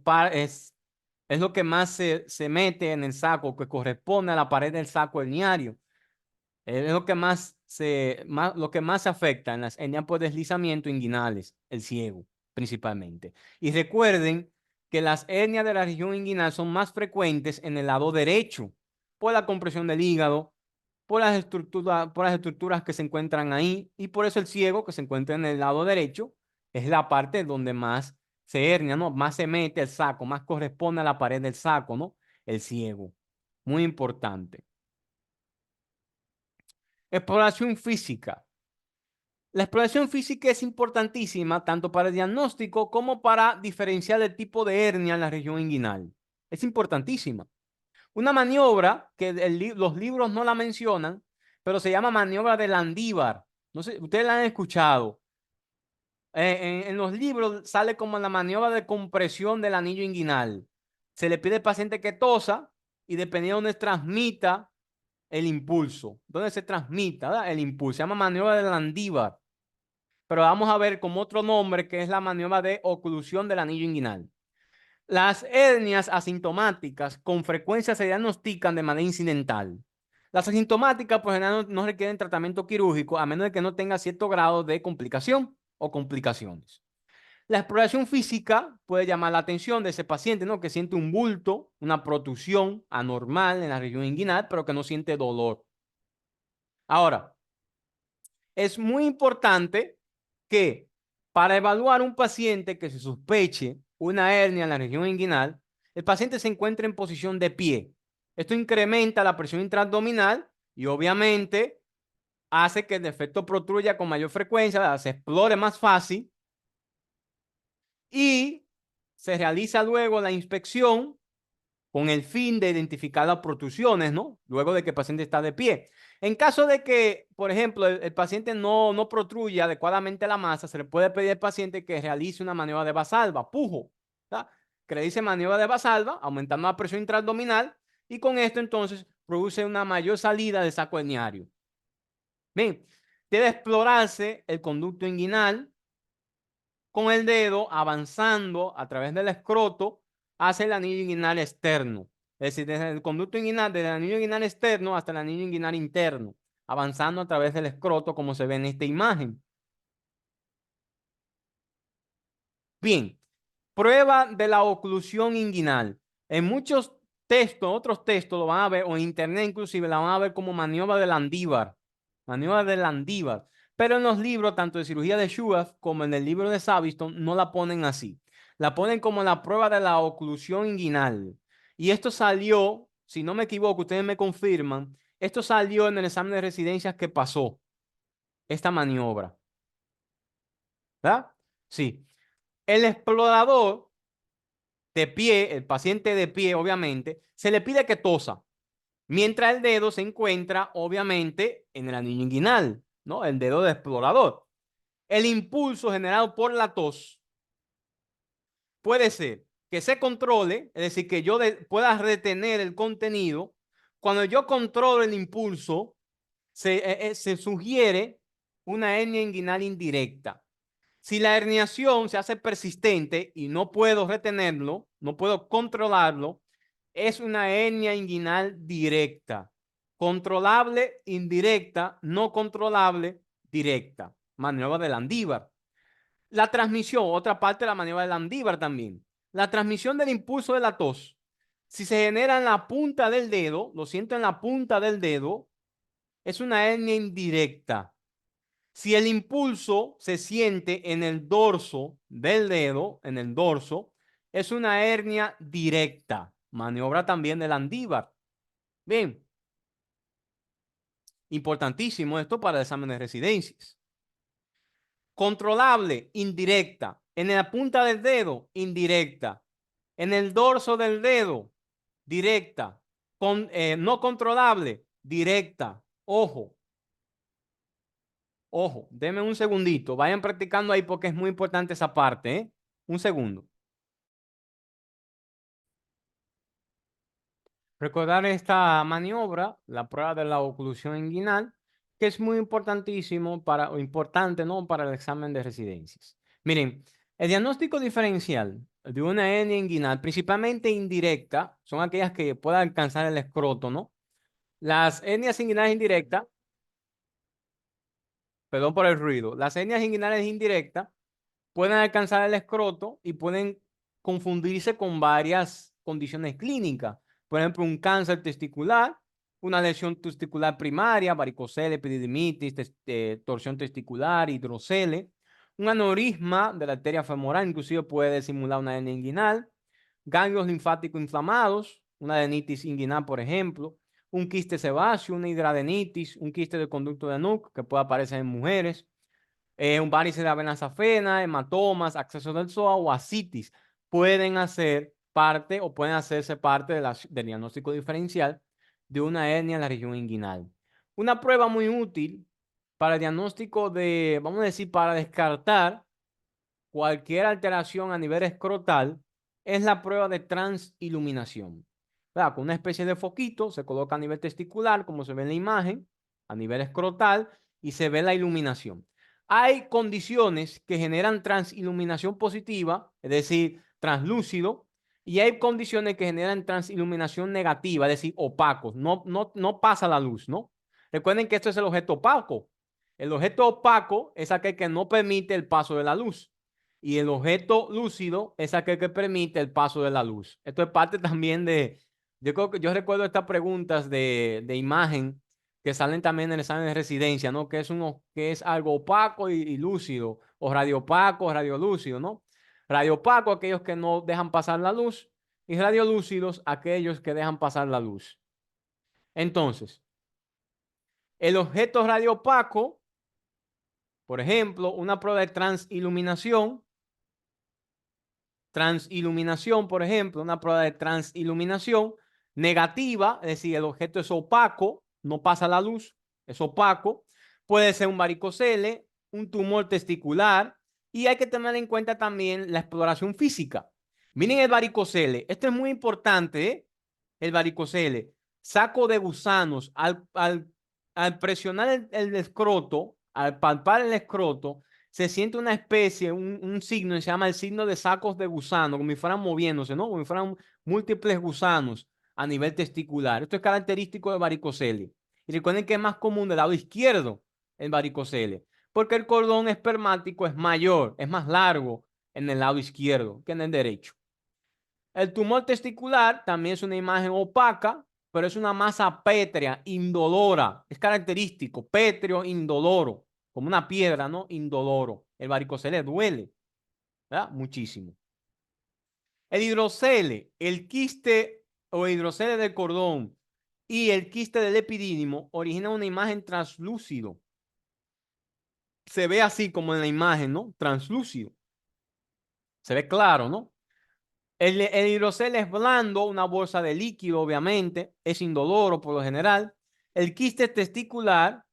lo que más se mete en el saco, que corresponde a la pared del saco herniario. Es lo que lo que más se afecta en las hernias por deslizamiento inguinales, el ciego, principalmente. Y recuerden que las hernias de la región inguinal son más frecuentes en el lado derecho, por la compresión del hígado, por las estructuras que se encuentran ahí, y por eso el ciego que se encuentra en el lado derecho es la parte donde más se hernia, ¿no? Más se mete el saco, más corresponde a la pared del saco, ¿no? El ciego. Muy importante. Exploración física. La exploración física es importantísima tanto para el diagnóstico como para diferenciar el tipo de hernia en la región inguinal. Es importantísima. Una maniobra que los libros no la mencionan, pero se llama maniobra de Landívar. No sé, ustedes la han escuchado. En los libros sale como la maniobra de compresión del anillo inguinal. Se le pide al paciente que tosa y dependiendo de donde transmita el impulso, donde se transmita, ¿verdad? El impulso. Se llama maniobra de Landívar. Pero vamos a ver como otro nombre que es la maniobra de oclusión del anillo inguinal. Las hernias asintomáticas con frecuencia se diagnostican de manera incidental. Las asintomáticas, por general, no requieren tratamiento quirúrgico a menos de que no tenga cierto grado de complicación o complicaciones. La exploración física puede llamar la atención de ese paciente, ¿no? Que siente un bulto, una protusión anormal en la región inguinal, pero que no siente dolor. Ahora, es muy importante que para evaluar un paciente que se sospeche una hernia en la región inguinal, el paciente se encuentre en posición de pie. Esto incrementa la presión intraabdominal y obviamente hace que el defecto protruya con mayor frecuencia, se explore más fácil y se realiza luego la inspección con el fin de identificar las protrusiones, ¿no? Luego de que el paciente está de pie. En caso de que, por ejemplo, el paciente no protruya adecuadamente la masa, se le puede pedir al paciente que realice una maniobra de Valsalva, pujo, ¿tá? Que realice maniobra de Valsalva, aumentando la presión intraabdominal, y con esto entonces produce una mayor salida del saco herniario. Bien, debe explorarse el conducto inguinal con el dedo avanzando a través del escroto hacia el anillo inguinal externo. Es decir, desde el conducto inguinal, desde el anillo inguinal externo hasta el anillo inguinal interno, avanzando a través del escroto como se ve en esta imagen. Bien, prueba de la oclusión inguinal. En muchos textos, otros textos lo van a ver, o en internet inclusive la van a ver como maniobra de Landívar. Maniobra de Landívar. Pero en los libros, tanto de cirugía de Schwartz como en el libro de Saviston, no la ponen así. La ponen como la prueba de la oclusión inguinal. Y esto salió, si no me equivoco, ustedes me confirman, esto salió en el examen de residencias que pasó, esta maniobra. ¿Verdad? Sí. El explorador de pie, el paciente de pie, obviamente, se le pide que tosa, mientras el dedo se encuentra, obviamente, en el anillo inguinal, ¿no? El dedo de explorador. El impulso generado por la tos puede ser que se controle, es decir, que yo pueda retener el contenido. Cuando yo controlo el impulso, se sugiere una hernia inguinal indirecta. Si la herniación se hace persistente y no puedo retenerlo, no puedo controlarlo, es una hernia inguinal directa. Controlable, indirecta, no controlable, directa. Maniobra de Landívar. La transmisión, otra parte de la maniobra de Landívar también. La transmisión del impulso de la tos. Si se genera en la punta del dedo, lo siento en la punta del dedo, es una hernia indirecta. Si el impulso se siente en el dorso del dedo, en el dorso, es una hernia directa. Maniobra también de Landívar. Bien, importantísimo esto para el examen de residencias. Controlable, indirecta. En la punta del dedo, indirecta. En el dorso del dedo, directa. No controlable, directa. Ojo, ojo, denme un segundito. Vayan practicando ahí porque es muy importante esa parte, ¿eh? Un segundo. Recordar esta maniobra, la prueba de la oclusión inguinal, que es muy importantísimo o importante, ¿no? Para el examen de residencias. Miren, el diagnóstico diferencial de una hernia inguinal, principalmente indirecta, son aquellas que puedan alcanzar el escroto, ¿no? Las hernias inguinales indirectas, perdón por el ruido, las hernias inguinales indirectas pueden alcanzar el escroto y pueden confundirse con varias condiciones clínicas. Por ejemplo, un cáncer testicular, una lesión testicular primaria, varicocele, epididimitis, torsión testicular, hidrocele, un aneurisma de la arteria femoral, inclusive puede simular una hernia inguinal, ganglios linfáticos inflamados, una adenitis inguinal, por ejemplo, un quiste sebáceo, una hidradenitis, un quiste del conducto de Nuc que puede aparecer en mujeres, un varice de la vena safena, hematomas, acceso del psoas o ascitis pueden hacer parte o pueden hacerse parte del diagnóstico diferencial de una hernia en la región inguinal. Una prueba muy útil para el diagnóstico de, vamos a decir, para descartar cualquier alteración a nivel escrotal es la prueba de transiluminación. ¿Verdad? Con una especie de foquito se coloca a nivel testicular, como se ve en la imagen, a nivel escrotal, y se ve la iluminación. Hay condiciones que generan transiluminación positiva, es decir, translúcido, Y hay condiciones que generan transiluminación negativa, es decir, opacos. No pasa la luz, ¿no? Recuerden que esto es el objeto opaco. El objeto opaco es aquel que no permite el paso de la luz. Y el objeto lúcido es aquel que permite el paso de la luz. Esto es parte también yo creo que yo recuerdo estas preguntas de imagen que salen también en el examen de residencia, ¿no? Que es algo opaco y lúcido, o radiopaco, radiolúcido, ¿no? Radiopaco, aquellos que no dejan pasar la luz, y radiolúcidos, aquellos que dejan pasar la luz. Entonces, el objeto radiopaco, por ejemplo, una prueba de transiluminación, por ejemplo, una prueba de transiluminación negativa, es decir, el objeto es opaco, no pasa la luz, es opaco, puede ser un varicocele, un tumor testicular, y hay que tener en cuenta también la exploración física. Miren el varicocele, esto es muy importante, ¿eh? El varicocele, saco de gusanos, al presionar el escroto, al palpar el escroto, se siente una especie, un signo, se llama el signo de sacos de gusano, como si fueran moviéndose, ¿no? Como si fueran múltiples gusanos a nivel testicular. Esto es característico de varicocele. Y recuerden que es más común del lado izquierdo el varicocele, porque el cordón espermático es mayor, es más largo en el lado izquierdo que en el derecho. El tumor testicular también es una imagen opaca, pero es una masa pétrea, indolora. Es característico, pétreo, indoloro, como una piedra, ¿no? Indoloro. El varicocele duele, ¿verdad? Muchísimo. El hidrocele, el quiste o hidrocele del cordón y el quiste del epidídimo originan una imagen translúcido. Se ve así como en la imagen, ¿no? Translúcido. Se ve claro, ¿no? El hidrocele es blando, una bolsa de líquido, obviamente, es indoloro por lo general. El quiste testicular,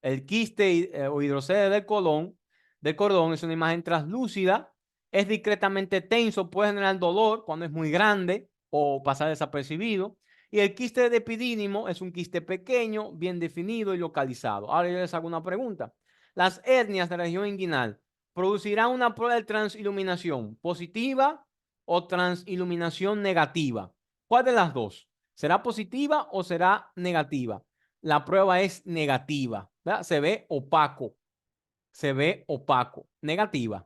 el quiste o hidrocele del cordón es una imagen translúcida, es discretamente tenso, puede generar dolor cuando es muy grande o pasar desapercibido. Y el quiste de epidídimo es un quiste pequeño, bien definido y localizado. Ahora yo les hago una pregunta. Las hernias de la región inguinal producirán una prueba de transiluminación positiva o transiluminación negativa. ¿Cuál de las dos? ¿Será positiva o será negativa? La prueba es negativa, ¿verdad? Se ve opaco, negativa.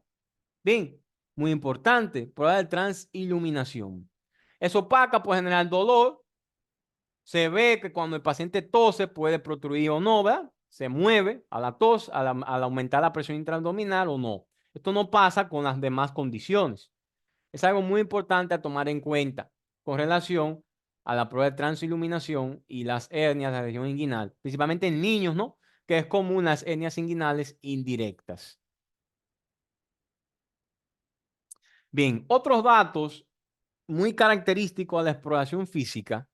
Bien, muy importante, prueba de transiluminación. Es opaca, puede generar dolor. Se ve que cuando el paciente tose puede protruir o no, ¿verdad? Se mueve a la tos, al aumentar la presión intraabdominal o no. Esto no pasa con las demás condiciones. Es algo muy importante a tomar en cuenta con relación a la prueba de transiluminación y las hernias de la región inguinal, principalmente en niños, ¿no? Que es común las hernias inguinales indirectas. Bien, otros datos muy característicos de la exploración física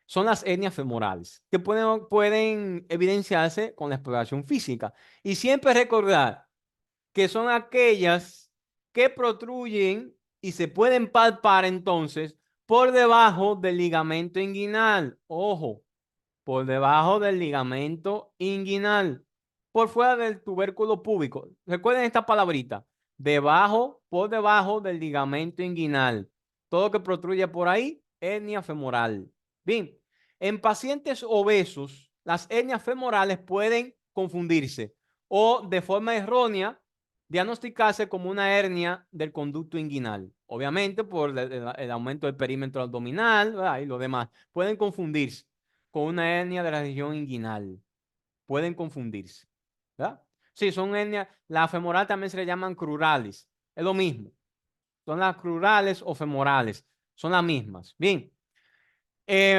son las hernias femorales, que pueden evidenciarse con la exploración física. Y siempre recordar que son aquellas que protruyen y se pueden palpar entonces por debajo del ligamento inguinal. Ojo, por debajo del ligamento inguinal, por fuera del tubérculo púbico. Recuerden esta palabrita, por debajo del ligamento inguinal. Todo que protruye por ahí, hernia femoral. Bien, en pacientes obesos, las hernias femorales pueden confundirse o de forma errónea diagnosticarse como una hernia del conducto inguinal. Obviamente por el aumento del perímetro abdominal, ¿verdad? Y lo demás. Pueden confundirse con una hernia de la región inguinal. Pueden confundirse, ¿verdad? Sí, son hernias. La femoral también se le llaman crurales. Es lo mismo. Son las crurales o femorales. Son las mismas. Bien.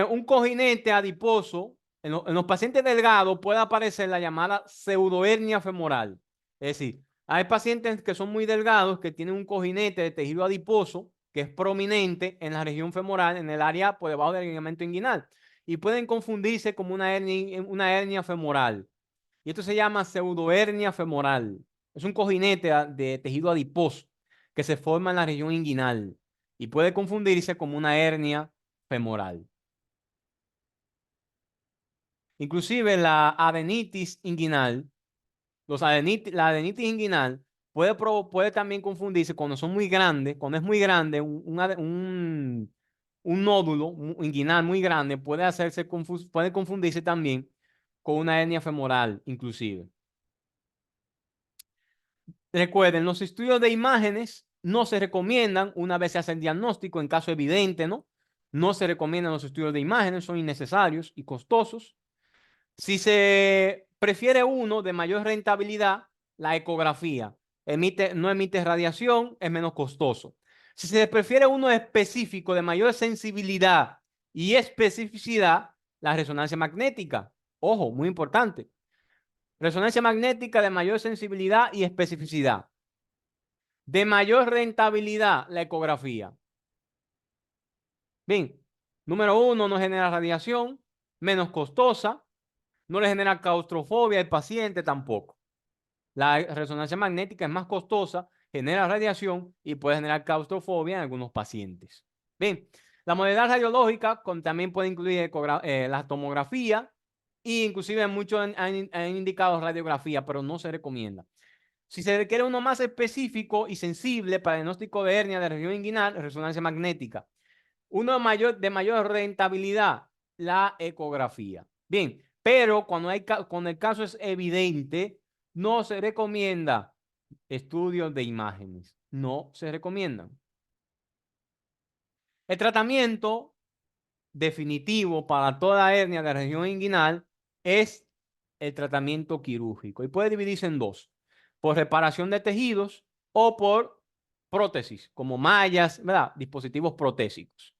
Un cojinete adiposo, en los pacientes delgados puede aparecer la llamada pseudohernia femoral. Es decir, hay pacientes que son muy delgados que tienen un cojinete de tejido adiposo que es prominente en la región femoral, en el área por debajo del ligamento inguinal, y pueden confundirse como una hernia femoral. Y esto se llama pseudohernia femoral. Es un cojinete de tejido adiposo que se forma en la región inguinal y puede confundirse como una hernia femoral. Inclusive la adenitis inguinal, la adenitis inguinal puede también confundirse cuando son muy grandes, cuando es muy grande, un nódulo inguinal muy grande puede puede confundirse también con una hernia femoral, inclusive. Recuerden, los estudios de imágenes no se recomiendan una vez se hace el diagnóstico en caso evidente, ¿no? No se recomiendan los estudios de imágenes, son innecesarios y costosos. Si se prefiere uno de mayor rentabilidad, la ecografía no emite radiación, es menos costoso. Si se prefiere uno específico de mayor sensibilidad y especificidad, la resonancia magnética. Ojo, muy importante. Resonancia magnética de mayor sensibilidad y especificidad. De mayor rentabilidad, la ecografía. Bien, número uno, no genera radiación, menos costosa, no le genera claustrofobia al paciente tampoco. La resonancia magnética es más costosa, genera radiación y puede generar claustrofobia en algunos pacientes. Bien, la modalidad radiológica también puede incluir la tomografía e inclusive muchos han indicado radiografía, pero no se recomienda. Si se requiere uno más específico y sensible para el diagnóstico de hernia de región inguinal, resonancia magnética. Uno de mayor rentabilidad, la ecografía. Bien, pero cuando el caso es evidente, no se recomienda estudios de imágenes. No se recomiendan. El tratamiento definitivo para toda hernia de la región inguinal es el tratamiento quirúrgico y puede dividirse en dos, por reparación de tejidos o por prótesis, como mallas, ¿verdad? Dispositivos protésicos.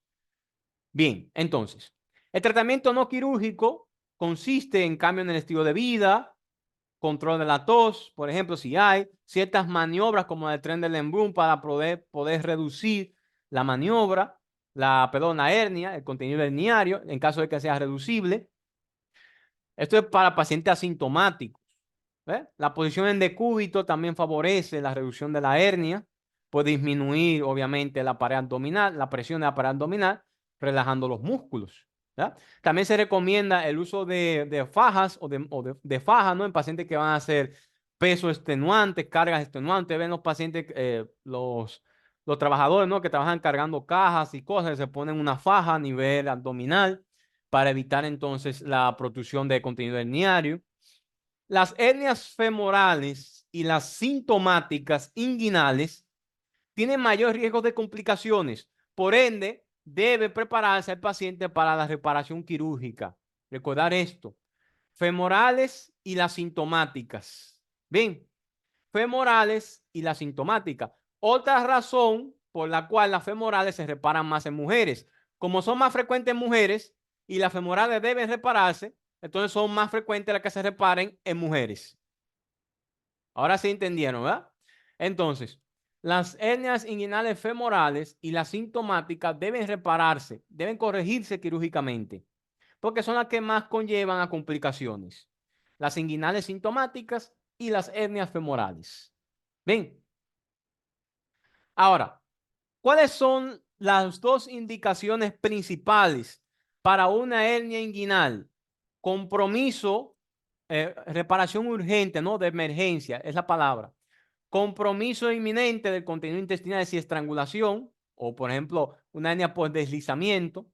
Bien, entonces, el tratamiento no quirúrgico consiste en cambio en el estilo de vida, control de la tos, por ejemplo, si hay ciertas maniobras como el tren de Lembrun para poder reducir la maniobra, la hernia, el contenido herniario, en caso de que sea reducible. Esto es para pacientes asintomáticos. La posición en decúbito también favorece la reducción de la hernia, puede disminuir obviamente la pared abdominal, la presión de la pared abdominal, relajando los músculos. ¿Verdad? También se recomienda el uso de fajas de fajas, ¿no? En pacientes que van a hacer peso extenuante, cargas extenuantes. Ven los pacientes, los trabajadores, ¿no? Que trabajan cargando cajas y cosas, se ponen una faja a nivel abdominal para evitar entonces la protrusión de contenido herniario. Las hernias femorales y las sintomáticas inguinales tienen mayor riesgo de complicaciones. Por ende, debe prepararse el paciente para la reparación quirúrgica. Recordar esto. Femorales y las sintomáticas. Bien, femorales y las sintomáticas. Otra razón por la cual las femorales se reparan más en mujeres. Como son más frecuentes en mujeres y las femorales deben repararse, entonces son más frecuentes las que se reparen en mujeres. Ahora sí entendieron, ¿verdad? Entonces, las hernias inguinales femorales y las sintomáticas deben repararse, deben corregirse quirúrgicamente, porque son las que más conllevan a complicaciones. Las inguinales sintomáticas y las hernias femorales. Bien. Ahora, ¿cuáles son las dos indicaciones principales para una hernia inguinal? Compromiso, reparación urgente, ¿no? De emergencia, es la palabra. Compromiso inminente del contenido intestinal, si estrangulación, o por ejemplo, una hernia por deslizamiento.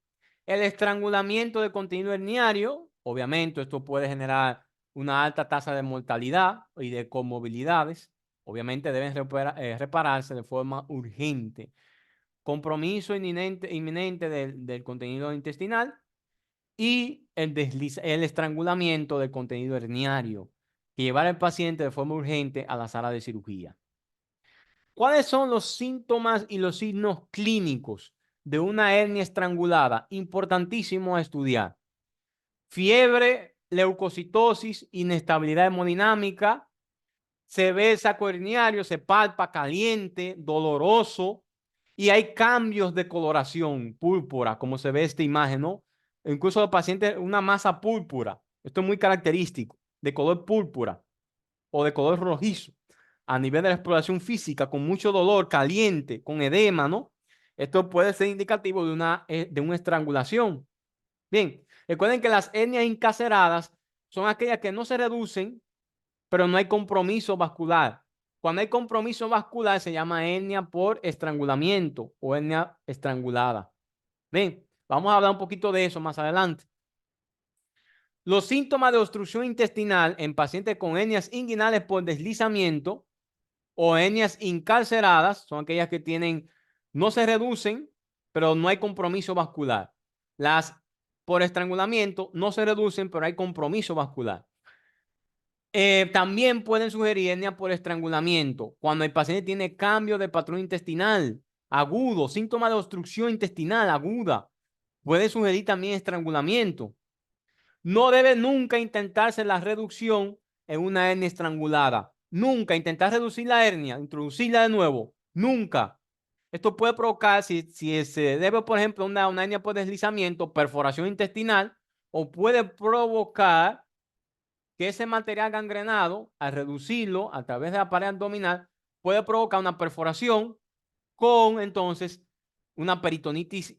El estrangulamiento del contenido herniario, obviamente, esto puede generar una alta tasa de mortalidad y de comorbilidades. Obviamente deben repararse de forma urgente. Compromiso inminente del contenido intestinal y el estrangulamiento del contenido herniario, y llevar al paciente de forma urgente a la sala de cirugía. ¿Cuáles son los síntomas y los signos clínicos de una hernia estrangulada? Importantísimo a estudiar. Fiebre, leucocitosis, inestabilidad hemodinámica, se ve el saco herniario, se palpa caliente, doloroso, y hay cambios de coloración púrpura, como se ve esta imagen, ¿no? Incluso los pacientes, una masa púrpura. Esto es muy característico, de color púrpura o de color rojizo, a nivel de la exploración física, con mucho dolor, caliente, con edema, ¿no? Esto puede ser indicativo de una estrangulación. Bien, recuerden que las hernias incarceradas son aquellas que no se reducen, pero no hay compromiso vascular. Cuando hay compromiso vascular se llama hernia por estrangulamiento o hernia estrangulada. Bien, vamos a hablar un poquito de eso más adelante. Los síntomas de obstrucción intestinal en pacientes con hernias inguinales por deslizamiento o hernias incarceradas son aquellas que tienen, no se reducen, pero no hay compromiso vascular. Las por estrangulamiento no se reducen, pero hay compromiso vascular. También pueden sugerir hernia por estrangulamiento cuando el paciente tiene cambio de patrón intestinal agudo, síntoma de obstrucción intestinal aguda. Puede sugerir también estrangulamiento. No debe nunca intentarse la reducción en una hernia estrangulada. Nunca intentar reducir la hernia, introducirla de nuevo. Nunca. Esto puede provocar, si se debe, por ejemplo, una hernia por deslizamiento, perforación intestinal, o puede provocar que ese material gangrenado, al reducirlo a través de la pared abdominal, puede provocar una perforación con entonces una peritonitis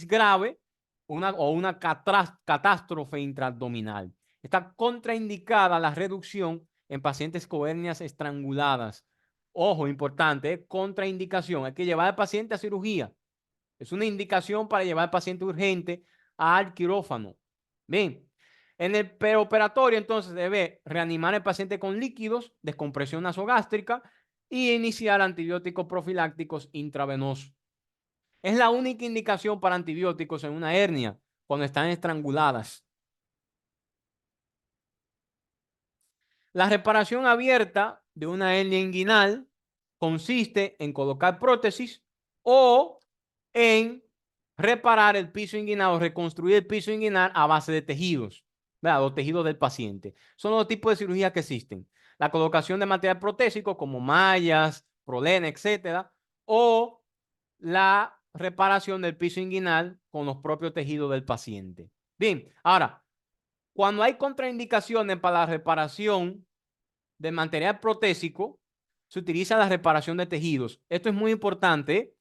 grave o una catástrofe intraabdominal. Está contraindicada la reducción en pacientes con hernias estranguladas. Ojo, importante, contraindicación. Hay que llevar al paciente a cirugía. Es una indicación para llevar al paciente urgente al quirófano. Bien. En el preoperatorio, entonces, debe reanimar al paciente con líquidos, descompresión nasogástrica y iniciar antibióticos profilácticos intravenosos. Es la única indicación para antibióticos en una hernia cuando están estranguladas. La reparación abierta de una hernia inguinal consiste en colocar prótesis o en reparar el piso inguinal o reconstruir el piso inguinal a base de tejidos, ¿verdad? Los tejidos del paciente. Son los tipos de cirugías que existen. La colocación de material protésico como mallas, prolena, etcétera, o la reparación del piso inguinal con los propios tejidos del paciente. Bien, ahora, cuando hay contraindicaciones para la reparación de material protésico, se utiliza la reparación de tejidos. Esto es muy importante.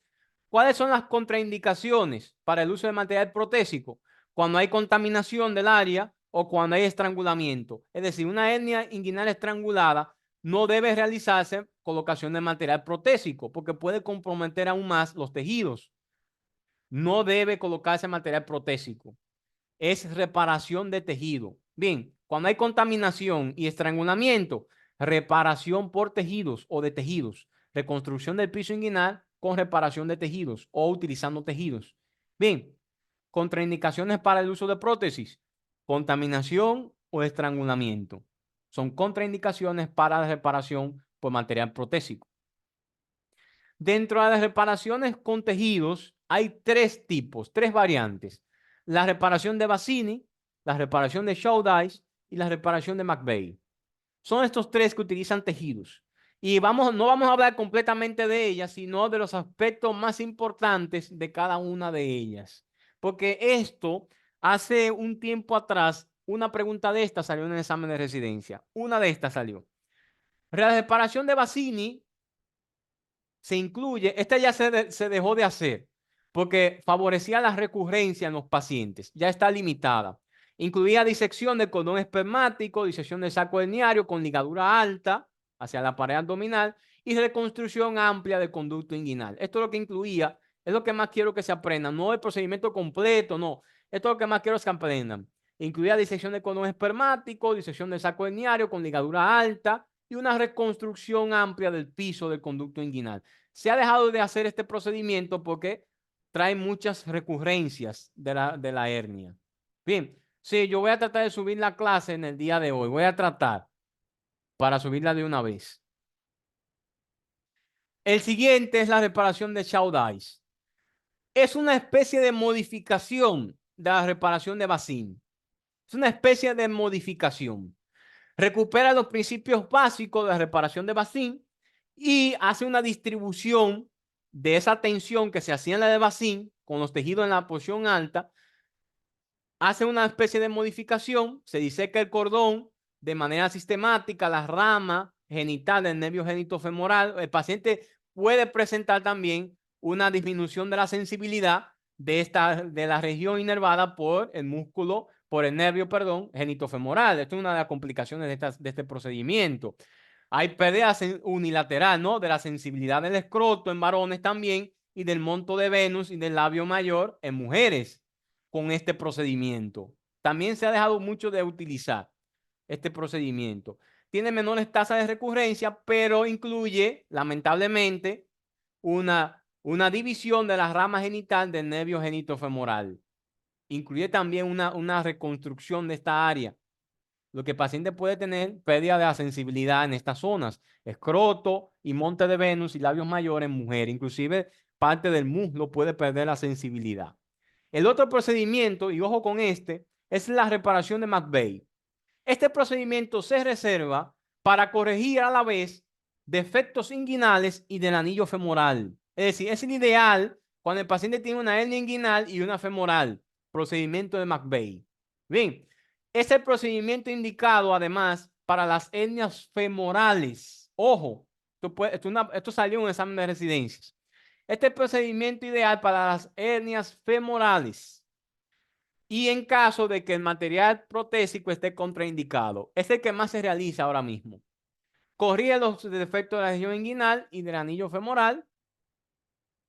¿Cuáles son las contraindicaciones para el uso de material protésico? Cuando hay contaminación del área o cuando hay estrangulamiento. Es decir, una hernia inguinal estrangulada no debe realizarse colocación de material protésico porque puede comprometer aún más los tejidos. No debe colocarse material protésico. Es reparación de tejido. Bien, cuando hay contaminación y estrangulamiento, reparación por tejidos o de tejidos. Reconstrucción del piso inguinal con reparación de tejidos o utilizando tejidos. Bien, contraindicaciones para el uso de prótesis. Contaminación o estrangulamiento. Son contraindicaciones para la reparación por material protésico. Dentro de las reparaciones con tejidos hay tres tipos, tres variantes. La reparación de Bassini, la reparación de Shoudais y la reparación de McVeigh. Son estos tres que utilizan tejidos. Y no vamos a hablar completamente de ellas, sino de los aspectos más importantes de cada una de ellas. Porque esto, hace un tiempo atrás, una pregunta de esta salió en el examen de residencia. Una de estas salió. La reparación de Bassini se incluye, esta ya se dejó de hacer porque favorecía la recurrencia en los pacientes, ya está limitada. Incluía disección del cordón espermático, disección del saco herniario con ligadura alta hacia la pared abdominal y reconstrucción amplia del conducto inguinal. Esto es lo que incluía, es lo que más quiero que se aprendan, no el procedimiento completo, no. Esto es lo que más quiero que aprendan. Incluía disección del cordón espermático, disección del saco herniario con ligadura alta y una reconstrucción amplia del piso del conducto inguinal. Se ha dejado de hacer este procedimiento porque trae muchas recurrencias de la hernia. Bien, sí, yo voy a tratar de subir la clase en el día de hoy. Voy a tratar para subirla de una vez. El siguiente es la reparación de Shoudais. Es una especie de modificación de la reparación de Bassini. Es una especie de modificación. Recupera los principios básicos de la reparación de Bassini y hace una distribución de esa tensión que se hacía en la de Bassini con los tejidos en la posición alta. Hace una especie de modificación, se diseca el cordón de manera sistemática, las ramas genital del nervio genitofemoral. El paciente puede presentar también una disminución de la sensibilidad de la región inervada por el músculo, por el nervio, perdón, genitofemoral. Esto es una de las complicaciones de este procedimiento. Hay pérdida unilateral, ¿no? De la sensibilidad del escroto en varones también y del monto de Venus y del labio mayor en mujeres con este procedimiento. También se ha dejado mucho de utilizar este procedimiento. Tiene menores tasas de recurrencia, pero incluye, lamentablemente, una división de la rama genital del nervio genitofemoral. Incluye también una reconstrucción de esta área. Lo que el paciente puede tener pérdida de la sensibilidad en estas zonas, escroto y monte de Venus y labios mayores en mujer, inclusive parte del muslo puede perder la sensibilidad. El otro procedimiento, y ojo con este, es la reparación de McVeigh. Este procedimiento se reserva para corregir a la vez defectos inguinales y del anillo femoral. Es decir, es el ideal cuando el paciente tiene una hernia inguinal y una femoral. Procedimiento de McVeigh. Bien, es el procedimiento indicado además para las hernias femorales. Ojo, esto salió en un examen de residencias. Este es el procedimiento ideal para las hernias femorales y en caso de que el material protésico esté contraindicado. Es el que más se realiza ahora mismo. Corrige los defectos de la región inguinal y del anillo femoral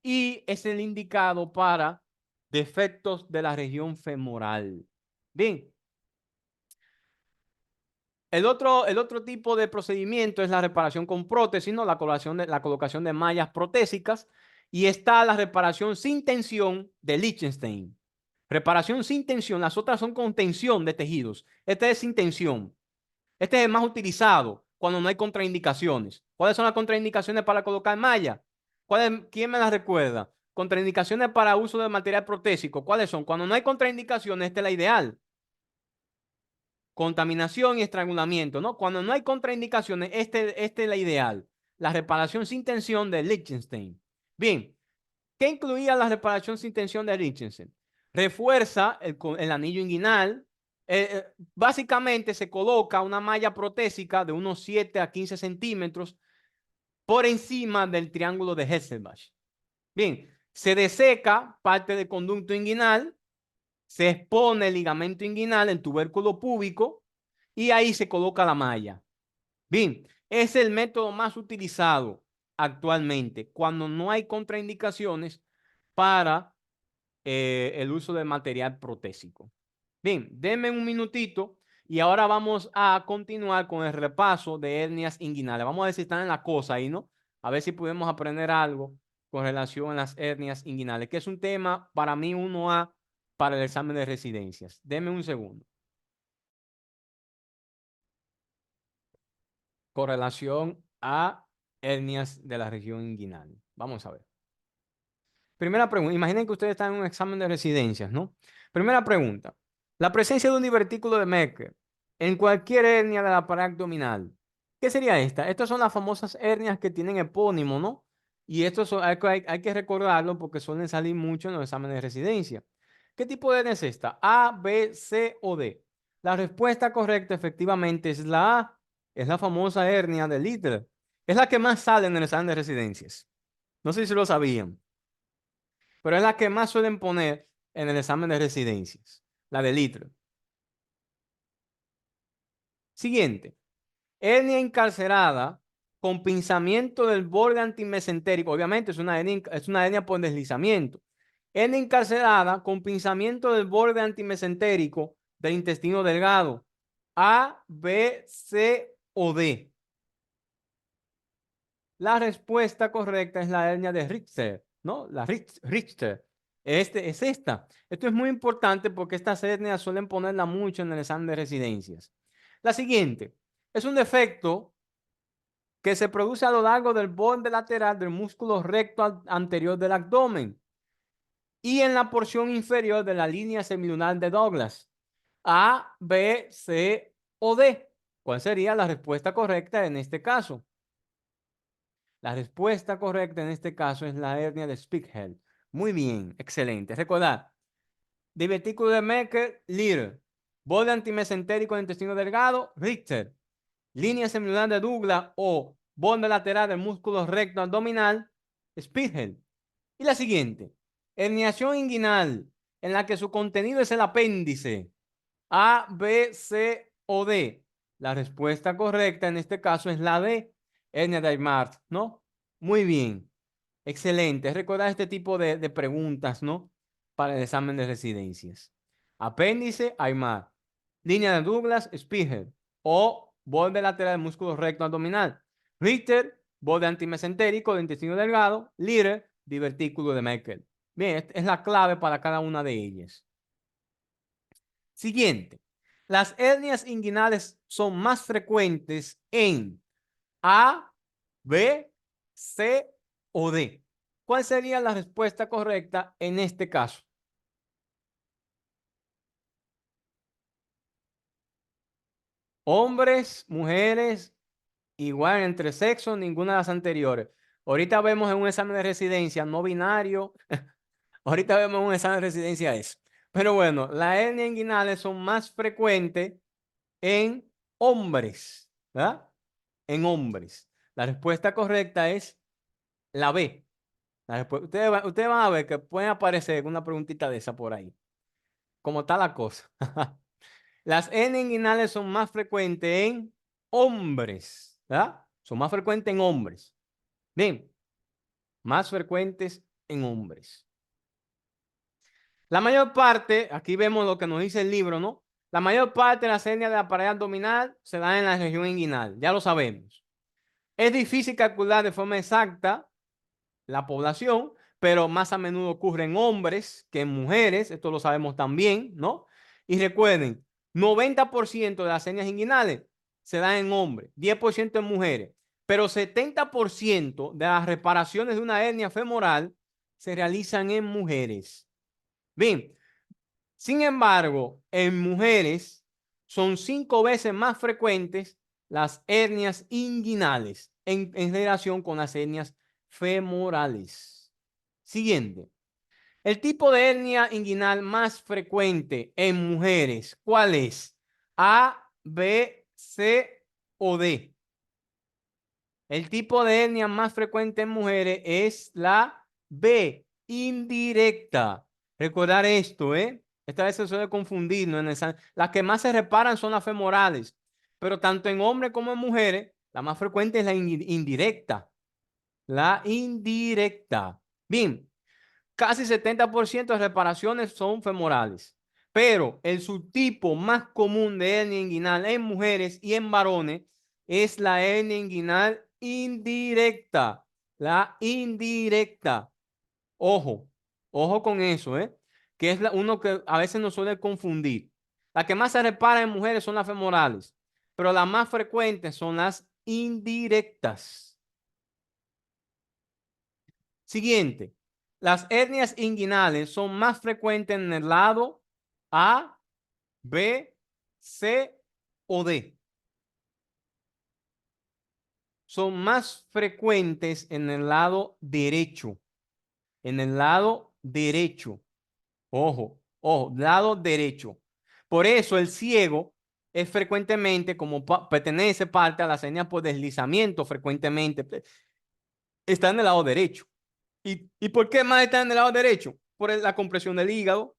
y es el indicado para defectos de la región femoral. Bien. El otro tipo de procedimiento es la reparación con prótesis, ¿no? La colocación de mallas protésicas. Y está la reparación sin tensión de Lichtenstein. Reparación sin tensión. Las otras son con tensión de tejidos. Este es sin tensión. Este es el más utilizado cuando no hay contraindicaciones. ¿Cuáles son las contraindicaciones para colocar malla? ¿Quién me las recuerda? Contraindicaciones para uso de material protésico. ¿Cuáles son? Cuando no hay contraindicaciones, esta es la ideal. Contaminación y estrangulamiento, ¿no? Cuando no hay contraindicaciones, este es la ideal. La reparación sin tensión de Lichtenstein. Bien, ¿qué incluía la reparación sin tensión de Lichtenstein? Refuerza el anillo inguinal. Básicamente se coloca una malla protésica de unos 7 a 15 centímetros por encima del triángulo de Hesselbach. Bien, se deseca parte del conducto inguinal, se expone el ligamento inguinal, el tubérculo púbico, y ahí se coloca la malla. Bien, es el método más utilizado actualmente cuando no hay contraindicaciones para el uso de material protésico. Bien, denme un minutito y ahora vamos a continuar con el repaso de hernias inguinales. Vamos a ver si están en la cosa ahí, ¿no? A ver si podemos aprender algo con relación a las hernias inguinales, que es un tema para mí 1A para el examen de residencias. Denme un segundo. Con relación a hernias de la región inguinal. Vamos a ver. Primera pregunta. Imaginen que ustedes están en un examen de residencias, ¿no? Primera pregunta. La presencia de un divertículo de Meckel en cualquier hernia de la pared abdominal. ¿Qué sería esta? Estas son las famosas hernias que tienen epónimo, ¿no? Y esto hay que recordarlo porque suelen salir mucho en los exámenes de residencia. ¿Qué tipo de hernia es esta? A, B, C o D. La respuesta correcta efectivamente es la A. Es la famosa hernia de Littler. Es la que más sale en el examen de residencias. No sé si lo sabían, pero es la que más suelen poner en el examen de residencias, la de Littler. Siguiente, hernia encarcerada con pinzamiento del borde antimesentérico. Obviamente es una hernia por deslizamiento. Hernia encarcerada con pinzamiento del borde antimesentérico del intestino delgado. A, B, C o D. La respuesta correcta es la hernia de Richter, ¿no? La Richter. Es esta. Esto es muy importante porque estas hernias suelen ponerla mucho en el examen de residencias. La siguiente es un defecto que se produce a lo largo del borde lateral del músculo recto anterior del abdomen y en la porción inferior de la línea semilunar de Douglas. A, B, C o D. ¿Cuál sería la respuesta correcta en este caso? La respuesta correcta en este caso es la hernia de Spiegel. Muy bien, excelente. Recordad, divertículo de Meckel, Lear. Borde antimesentérico del intestino delgado, Richter. Línea semilunar de Douglas o borde lateral del músculo recto abdominal, Spiegel. Y la siguiente, herniación inguinal, en la que su contenido es el apéndice. A, B, C o D. La respuesta correcta en este caso es la D. hernia de Aymar, ¿no? Muy bien. Excelente. Recordar este tipo de preguntas, ¿no? Para el examen de residencias. Apéndice, Aymar. Línea de Douglas, Spiegel. O borde lateral del músculo recto abdominal. Richter, borde antimesentérico del intestino delgado. Leader, divertículo de Meckel. Bien, esta es la clave para cada una de ellas. Siguiente. Las hernias inguinales son más frecuentes en A, B, C o D. ¿Cuál sería la respuesta correcta en este caso? Hombres, mujeres, igual entre sexos, ninguna de las anteriores. Ahorita vemos en un examen de residencia no binario. Ahorita vemos en un examen de residencia eso. Pero bueno, las hernias inguinales son más frecuentes en hombres, ¿verdad? En hombres. La respuesta correcta es la B. Ustedes van a ver que pueden aparecer una preguntita de esa por ahí. ¿Cómo está la cosa? Las N inguinales son más frecuentes en hombres, ¿verdad? Son más frecuentes en hombres. Bien, más frecuentes en hombres. La mayor parte, aquí vemos lo que nos dice el libro, ¿no? La mayor parte de las hernias de la pared abdominal se dan en la región inguinal, ya lo sabemos. Es difícil calcular de forma exacta la población, pero más a menudo ocurre en hombres que en mujeres, esto lo sabemos también, ¿no? Y recuerden, 90% de las hernias inguinales se dan en hombres, 10% en mujeres, pero 70% de las reparaciones de una hernia femoral se realizan en mujeres. Bien, sin embargo, en mujeres son 5 veces más frecuentes las hernias inguinales en relación con las hernias femorales. Siguiente. El tipo de hernia inguinal más frecuente en mujeres, ¿cuál es? A, B, C o D. El tipo de hernia más frecuente en mujeres es la B, indirecta. Recordar esto, ¿eh? Esta vez se suele confundir, ¿no? Las que más se reparan son las femorales, pero tanto en hombres como en mujeres, la más frecuente es la indirecta. La indirecta. Bien, casi 70% de reparaciones son femorales, pero el subtipo más común de hernia inguinal en mujeres y en varones es la hernia inguinal indirecta. La indirecta. Ojo, ojo con eso, ¿eh? Que es uno que a veces nos suele confundir. La que más se repara en mujeres son las femorales, pero las más frecuentes son las indirectas. Siguiente. Las hernias inguinales son más frecuentes en el lado A, B, C o D. Son más frecuentes en el lado derecho. En el lado derecho. Ojo, ojo, lado derecho. Por eso el ciego es frecuentemente, como pertenece parte a las hernias por deslizamiento, frecuentemente está en el lado derecho. ¿Y por qué más está en el lado derecho? Por la compresión del hígado,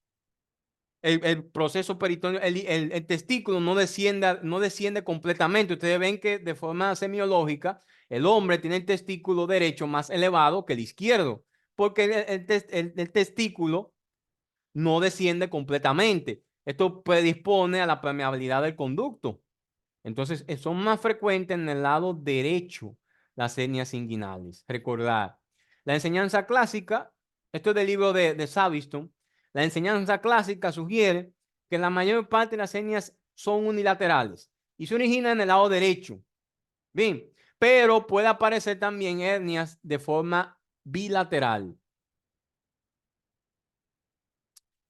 el proceso peritoneo, el testículo no desciende completamente. Ustedes ven que de forma semiológica, el hombre tiene el testículo derecho más elevado que el izquierdo, porque el testículo no desciende completamente. Esto predispone a la permeabilidad del conducto. Entonces, son más frecuentes en el lado derecho las hernias inguinales. Recordar, la enseñanza clásica, esto es del libro de Saviston, la enseñanza clásica sugiere que la mayor parte de las hernias son unilaterales y se originan en el lado derecho. Bien, pero puede aparecer también hernias de forma bilateral.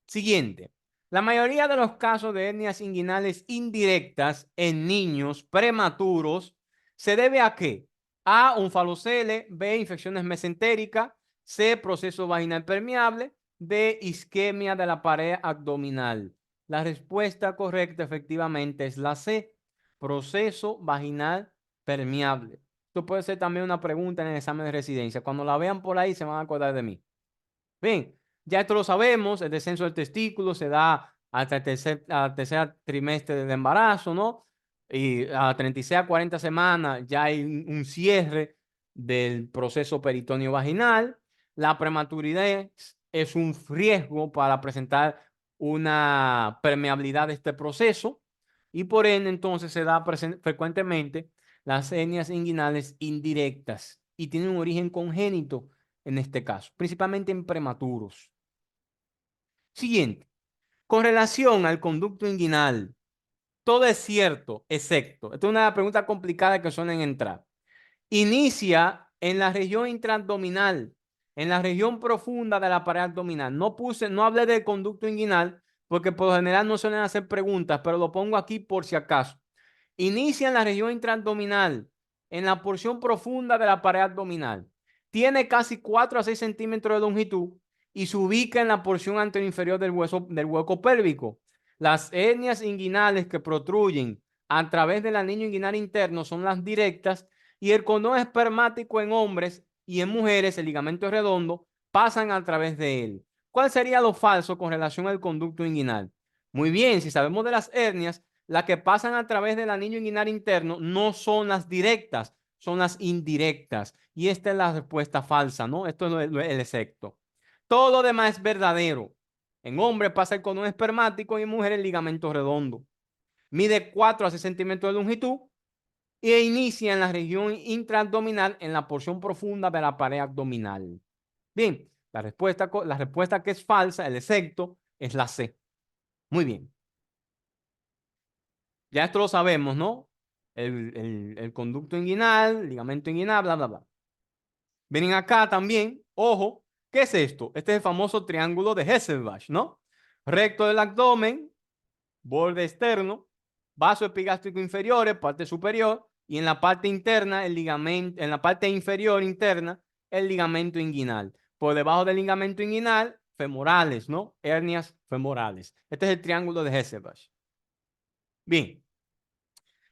Siguiente. La mayoría de los casos de hernias inguinales indirectas en niños prematuros se debe a qué? A, un falocele, B, infecciones mesentéricas, C, proceso vaginal permeable, D, isquemia de la pared abdominal. La respuesta correcta efectivamente es la C, proceso vaginal permeable. Esto puede ser también una pregunta en el examen de residencia. Cuando la vean por ahí se van a acordar de mí. Bien, ya esto lo sabemos, el descenso del testículo se da hasta el tercer trimestre del embarazo, ¿no? Y a 36 a 40 semanas ya hay un cierre del proceso peritoneo vaginal. La prematuridad es un riesgo para presentar una permeabilidad de este proceso y por ende entonces se da frecuentemente las hernias inguinales indirectas y tienen un origen congénito en este caso, principalmente en prematuros. Siguiente, con relación al conducto inguinal. Todo es cierto, excepto. Esta es una pregunta complicada que suelen entrar. Inicia en la región intraabdominal, en la región profunda de la pared abdominal. No hablé del conducto inguinal porque por lo general no suelen hacer preguntas, pero lo pongo aquí por si acaso. Inicia en la región intraabdominal, en la porción profunda de la pared abdominal. Tiene casi 4 a 6 centímetros de longitud y se ubica en la porción anteroinferior del hueco pélvico. Las hernias inguinales que protruyen a través del anillo inguinal interno son las directas y el cordón espermático en hombres y en mujeres, el ligamento redondo, pasan a través de él. ¿Cuál sería lo falso con relación al conducto inguinal? Muy bien, si sabemos de las hernias, las que pasan a través del anillo inguinal interno no son las directas, son las indirectas. Y esta es la respuesta falsa, ¿no? Esto es el excepto. Todo lo demás es verdadero. En hombres pasa el cordón espermático y en mujeres el ligamento redondo. Mide 4 a 6 centímetros de longitud e inicia en la región intraabdominal en la porción profunda de la pared abdominal. Bien, la respuesta que es falsa, el excepto, es la C. Muy bien. Ya esto lo sabemos, ¿no? El conducto inguinal, ligamento inguinal, bla, bla, bla. Vienen acá también, ojo, ¿qué es esto? Este es el famoso triángulo de Hesselbach, ¿no? Recto del abdomen, borde externo, vaso epigástrico inferior, parte superior, y en la parte interna, el ligamento, en la parte inferior interna, el ligamento inguinal. Por debajo del ligamento inguinal, femorales, ¿no? Hernias femorales. Este es el triángulo de Hesselbach. Bien.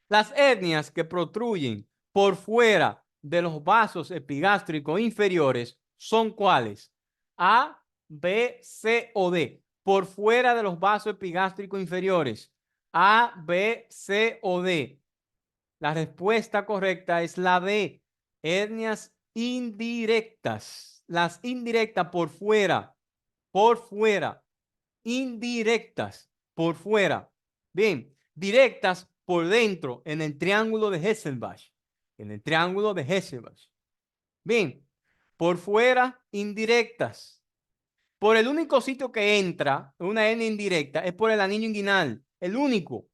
Las hernias que protruyen por fuera de los vasos epigástricos inferiores son ¿cuáles? A, B, C o D. Por fuera de los vasos epigástricos inferiores. A, B, C o D. La respuesta correcta es la D. Hernias indirectas. Las indirectas por fuera, indirectas por fuera. Bien, directas por dentro en el triángulo de Hesselbach. En el triángulo de Hesselbach. Bien, por fuera, indirectas. Por el único sitio que entra una hernia indirecta es por el anillo inguinal. El único.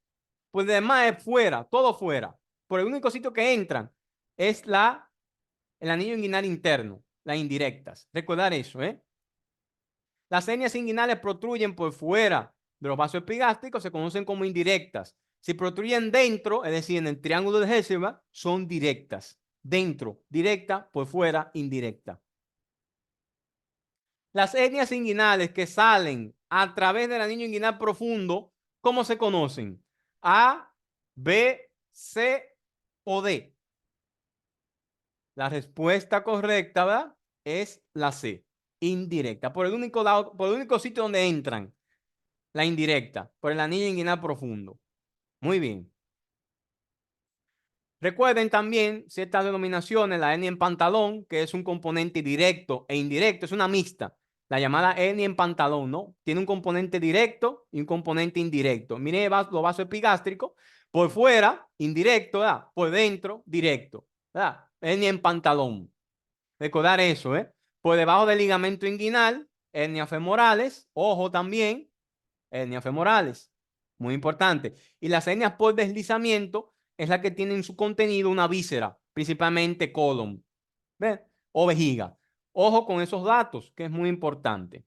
Pues demás es fuera, todo fuera. Por el único sitio que entran es el anillo inguinal interno, las indirectas. Recordar eso, ¿eh? Las hernias inguinales protruyen por fuera de los vasos epigástricos, se conocen como indirectas. Si protruyen dentro, es decir, en el triángulo de Hesselbach, son directas. Dentro, directa, por fuera, indirecta. Las hernias inguinales que salen a través del anillo inguinal profundo, ¿cómo se conocen? A, B, C o D. La respuesta correcta, ¿verdad? Es la C, indirecta. Por el único lado, por el único sitio donde entran. La indirecta, por el anillo inguinal profundo. Muy bien. Recuerden también ciertas denominaciones, la hernia en pantalón, que es un componente directo e indirecto, es una mixta. La llamada hernia en pantalón, ¿no? Tiene un componente directo y un componente indirecto. Miren los vasos epigástricos, por fuera, indirecto, ¿verdad? Por dentro, directo, ¿verdad? Hernia en pantalón. Recordar eso, ¿eh? Por debajo del ligamento inguinal, hernias femorales, ojo también, hernias femorales. Muy importante. Y las hernias por deslizamiento es la que tiene en su contenido una víscera, principalmente colon, ¿ves? O vejiga. Ojo con esos datos, que es muy importante.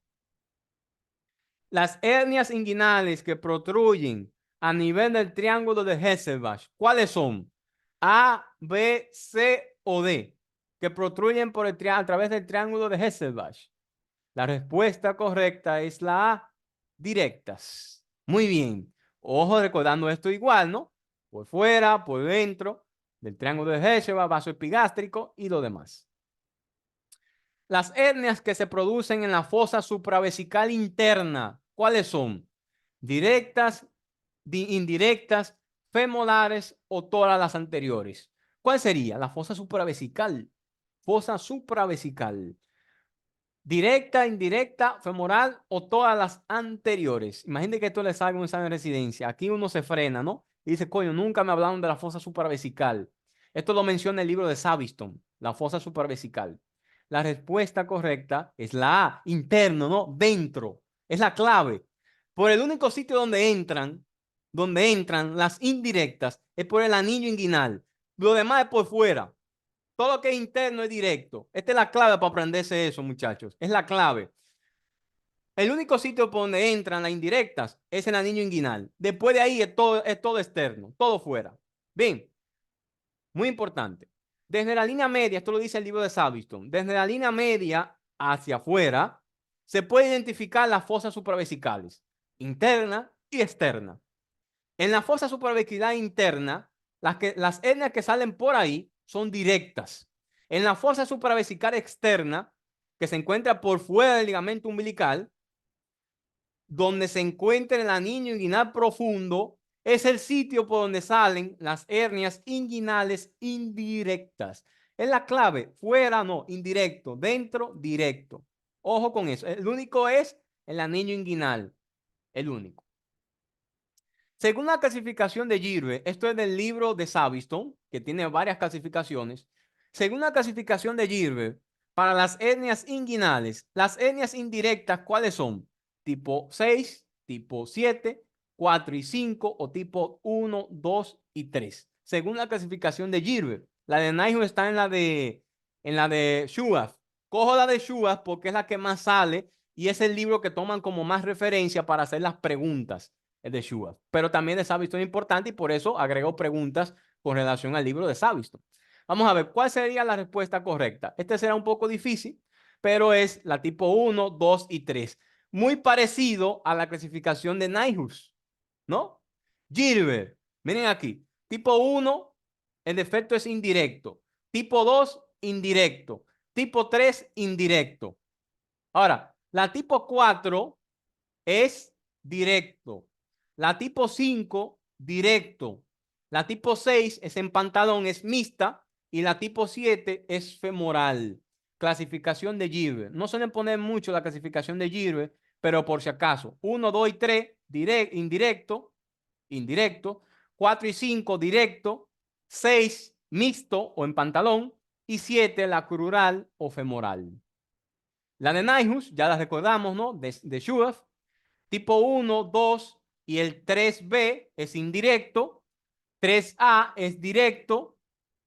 Las hernias inguinales que protruyen a nivel del triángulo de Hesselbach, ¿cuáles son? A, B, C o D, que protruyen a través del triángulo de Hesselbach. La respuesta correcta es la A, directas. Muy bien. Ojo, recordando esto igual, ¿no? Por fuera, por dentro, del triángulo de Hesselbach, vaso epigástrico y lo demás. Las hernias que se producen en la fosa supravesical interna, ¿cuáles son? Directas, indirectas, femorales o todas las anteriores. ¿Cuál sería? La fosa supravesical. Fosa supravesical. Directa, indirecta, femoral o todas las anteriores. Imagínate que esto le salga un examen de residencia. Aquí uno se frena, ¿no? Y dice, coño, nunca me hablaron de la fosa supravesical. Esto lo menciona el libro de Savistton, la fosa supravesical. La respuesta correcta es la A, interno, ¿no? Dentro. Es la clave. Por el único sitio donde entran las indirectas, es por el anillo inguinal. Lo demás es por fuera. Todo lo que es interno es directo. Esta es la clave para aprenderse eso, muchachos. Es la clave. El único sitio por donde entran las indirectas es el anillo inguinal. Después de ahí es todo externo, todo fuera. Bien, muy importante. Desde la línea media, esto lo dice el libro de Savistton, desde la línea media hacia afuera, se puede identificar las fosas supravesicales, interna y externa. En la fosa supravesical interna, las hernias que salen por ahí son directas. En la fosa supravesical externa, que se encuentra por fuera del ligamento umbilical, donde se encuentra el anillo inguinal profundo, es el sitio por donde salen las hernias inguinales indirectas. Es la clave, fuera no, indirecto, dentro, directo. Ojo con eso. El único es el anillo inguinal, el único. Según la clasificación de Girbe, esto es del libro de Savistton, que tiene varias clasificaciones. Según la clasificación de Girbe, para las hernias inguinales, las hernias indirectas, ¿cuáles son? Tipo 6, tipo 7, 4 y 5 o tipo 1, 2 y 3. Según la clasificación de Girbe, la de Naihu está en la de Schwartz. Cojo la de Schwartz porque es la que más sale y es el libro que toman como más referencia para hacer las preguntas de Schwartz. Pero también de Savistton es importante y por eso agrego preguntas con relación al libro de Savistton. Vamos a ver, ¿cuál sería la respuesta correcta? Este será un poco difícil, pero es la tipo 1, 2 y 3. Muy parecido a la clasificación de Nyhus, ¿no? Gilbert, miren aquí. Tipo 1, el defecto es indirecto. Tipo 2, indirecto. Tipo 3, indirecto. Ahora, la tipo 4 es directo. La tipo 5, directo. La tipo 6 es en pantalón, es mixta. Y la tipo 7 es femoral. Clasificación de Gilbert. No suelen poner mucho la clasificación de Gilbert, pero por si acaso. 1, 2 y 3, indirecto, indirecto. 4 y 5, directo. 6, mixto o en pantalón. Y 7, la crural o femoral. La de Nyhus, ya la recordamos, ¿no? De Schwartz. Tipo 1, 2 y el 3B es indirecto, 3A es directo,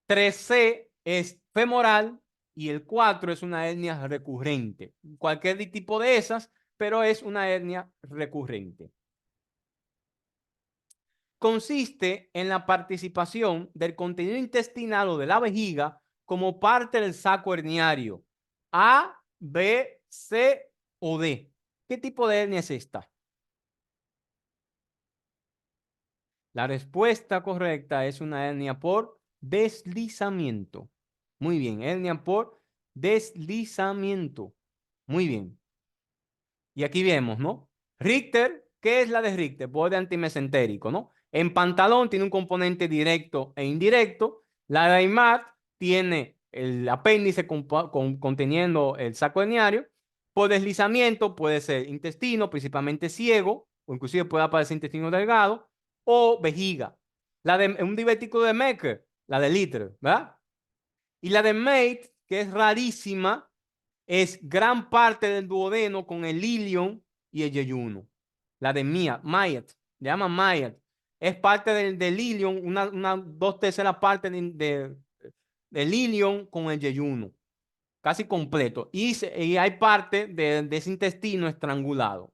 3C es femoral y el 4 es una hernia recurrente. Cualquier tipo de esas, pero es una hernia recurrente. Consiste en la participación del contenido intestinal o de la vejiga como parte del saco herniario. A, B, C o D. ¿Qué tipo de hernia es esta? La respuesta correcta es una hernia por deslizamiento. Muy bien, hernia por deslizamiento. Muy bien. Y aquí vemos, ¿no? Richter, ¿qué es la de Richter? Borde antimesentérico, ¿no? En pantalón tiene un componente directo e indirecto. La de Aymar tiene el apéndice conteniendo el saco herniario. Por deslizamiento puede ser intestino, principalmente ciego, o inclusive puede aparecer intestino delgado, o vejiga. La de un diabético de Mecker, la de Litter, ¿verdad? Y la de Mate, que es rarísima, es gran parte del duodeno con el ilion y el yeyuno. La de Mayat, le llaman Mayat. Es parte del ilion, una 2/3 partes del ilion con el yeyuno. Casi completo. Y hay parte de ese intestino estrangulado.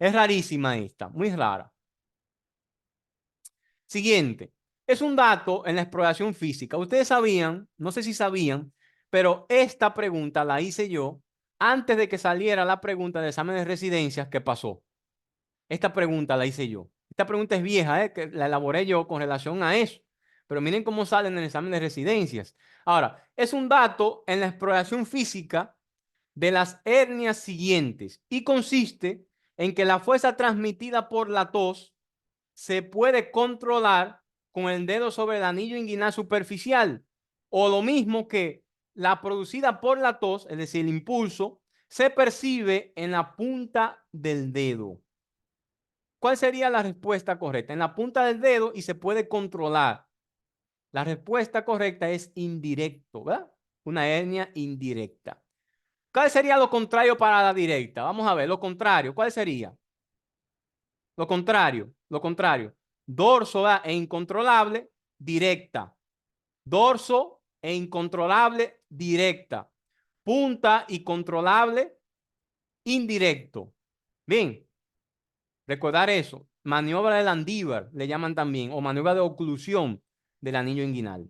Es rarísima esta, muy rara. Siguiente. Es un dato en la exploración física. Ustedes sabían, no sé si sabían, pero esta pregunta la hice yo antes de que saliera la pregunta de examen de residencias que pasó. Esta pregunta la hice yo. Esta pregunta es vieja, que la elaboré yo con relación a eso. Pero miren cómo sale en el examen de residencias. Ahora, es un dato en la exploración física de las hernias siguientes y consiste en que la fuerza transmitida por la tos se puede controlar con el dedo sobre el anillo inguinal superficial, o lo mismo que la producida por la tos, es decir, el impulso, se percibe en la punta del dedo. ¿Cuál sería la respuesta correcta? En la punta del dedo y se puede controlar. La respuesta correcta es indirecto, ¿verdad? Una hernia indirecta. ¿Cuál sería lo contrario para la directa? Vamos a ver, lo contrario. ¿Cuál sería? Lo contrario, lo contrario. Dorso e incontrolable, directa. Dorso e incontrolable, directa. Punta y controlable, indirecto. Bien, recordar eso. Maniobra de Landívar, le llaman también, o maniobra de oclusión del anillo inguinal.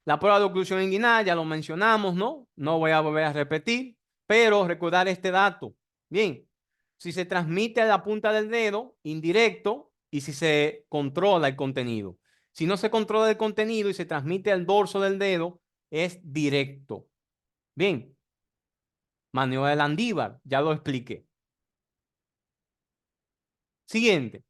La prueba de oclusión inguinal ya lo mencionamos, ¿no? No voy a volver a repetir, pero recordar este dato. Bien, si se transmite a la punta del dedo, indirecto, y si se controla el contenido. Si no se controla el contenido y se transmite al dorso del dedo, es directo. Bien, maniobra de Landívar, ya lo expliqué. Siguiente.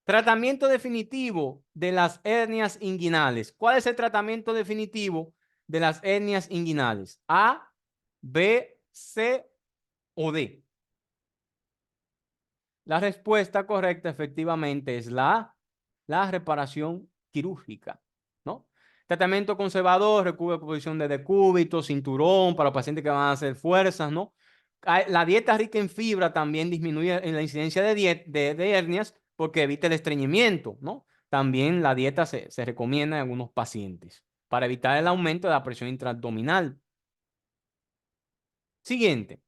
Tratamiento definitivo de las hernias inguinales. ¿Cuál es el tratamiento definitivo de las hernias inguinales? A, B, C o D. La respuesta correcta efectivamente es la reparación quirúrgica, ¿no? Tratamiento conservador, recubre posición de decúbito, cinturón para pacientes que van a hacer fuerzas, ¿no? La dieta rica en fibra también disminuye en la incidencia de hernias porque evita el estreñimiento, ¿no? También la dieta se recomienda en algunos pacientes para evitar el aumento de la presión intraabdominal. Siguiente.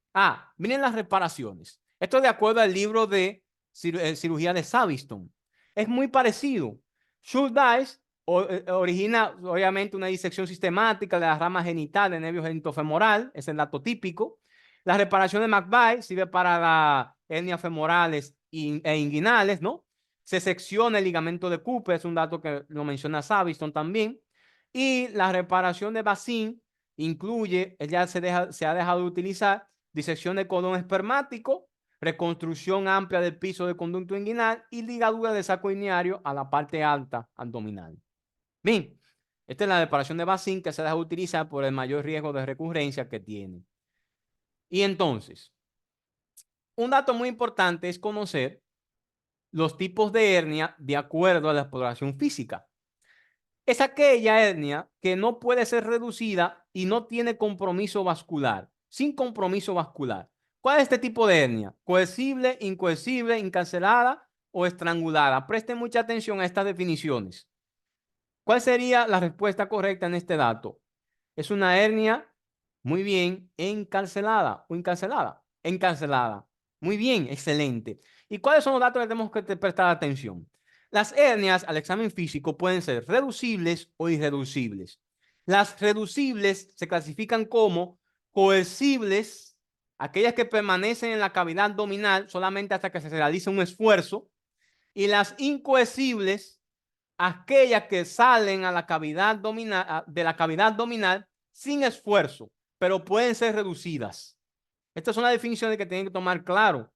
Miren las reparaciones. Esto de acuerdo al libro de cirugía de Savistone. Es muy parecido. Schuldeis origina obviamente una disección sistemática de la rama genital del nervio genitofemoral. Es el dato típico. La reparación de McBride sirve para las hernias femorales e inguinales, ¿no? Se secciona el ligamento de Cooper, es un dato que lo menciona Savistone también. Y la reparación de Bassin incluye, ya se ha dejado de utilizar disección de cordón espermático, reconstrucción amplia del piso del conducto inguinal y ligadura de saco iliario a la parte alta abdominal. Bien, esta es la reparación de Bassin que se deja de utilizar por el mayor riesgo de recurrencia que tiene. Y entonces, un dato muy importante es conocer los tipos de hernia de acuerdo a la exploración física. Es aquella hernia que no puede ser reducida y no tiene compromiso vascular, sin compromiso vascular. ¿Cuál es este tipo de hernia? Coercible, incoercible, encarcelada o estrangulada. Presten mucha atención a estas definiciones. ¿Cuál sería la respuesta correcta en este dato? Es una hernia, muy bien, encarcelada o encarcelada. Encarcelada. Muy bien, excelente. ¿Y cuáles son los datos que tenemos que prestar atención? Las hernias al examen físico pueden ser reducibles o irreducibles. Las reducibles se clasifican como coercibles, aquellas que permanecen en la cavidad abdominal solamente hasta que se realice un esfuerzo, y las incoercibles, aquellas que salen a la cavidad abdominal, de la cavidad abdominal sin esfuerzo, pero pueden ser reducidas. Estas son las definiciones que tienen que tomar claro,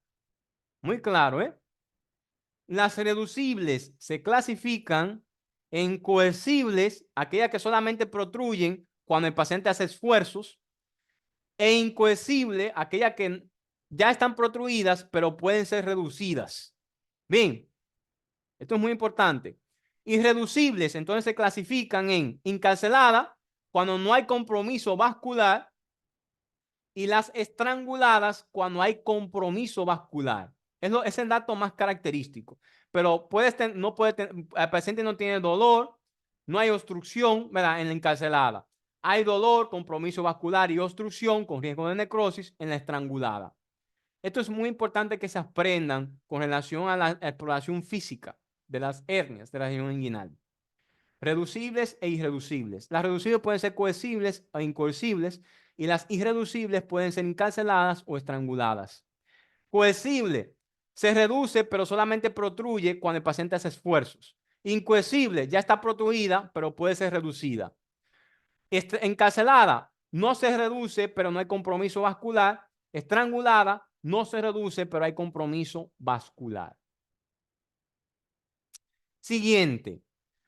muy claro, ¿eh? Las reducibles se clasifican en coercibles, aquellas que solamente protruyen cuando el paciente hace esfuerzos, e incoercibles, aquellas que ya están protruidas, pero pueden ser reducidas. Bien, esto es muy importante. Irreducibles, entonces se clasifican en encarcelada, cuando no hay compromiso vascular, y las estranguladas, cuando hay compromiso vascular. Es el dato más característico. Pero no puede el paciente no tiene dolor, no hay obstrucción, ¿verdad? En la encarcelada. Hay dolor, compromiso vascular y obstrucción con riesgo de necrosis en la estrangulada. Esto es muy importante que se aprendan con relación a la exploración física de las hernias de la región inguinal. Reducibles e irreducibles. Las reducibles pueden ser coercibles o incoercibles y las irreducibles pueden ser encarceladas o estranguladas. Coercible se reduce pero solamente protruye cuando el paciente hace esfuerzos. Incoercible ya está protruida pero puede ser reducida. Encarcelada no se reduce pero no hay compromiso vascular. Estrangulada no se reduce pero hay compromiso vascular. Siguiente.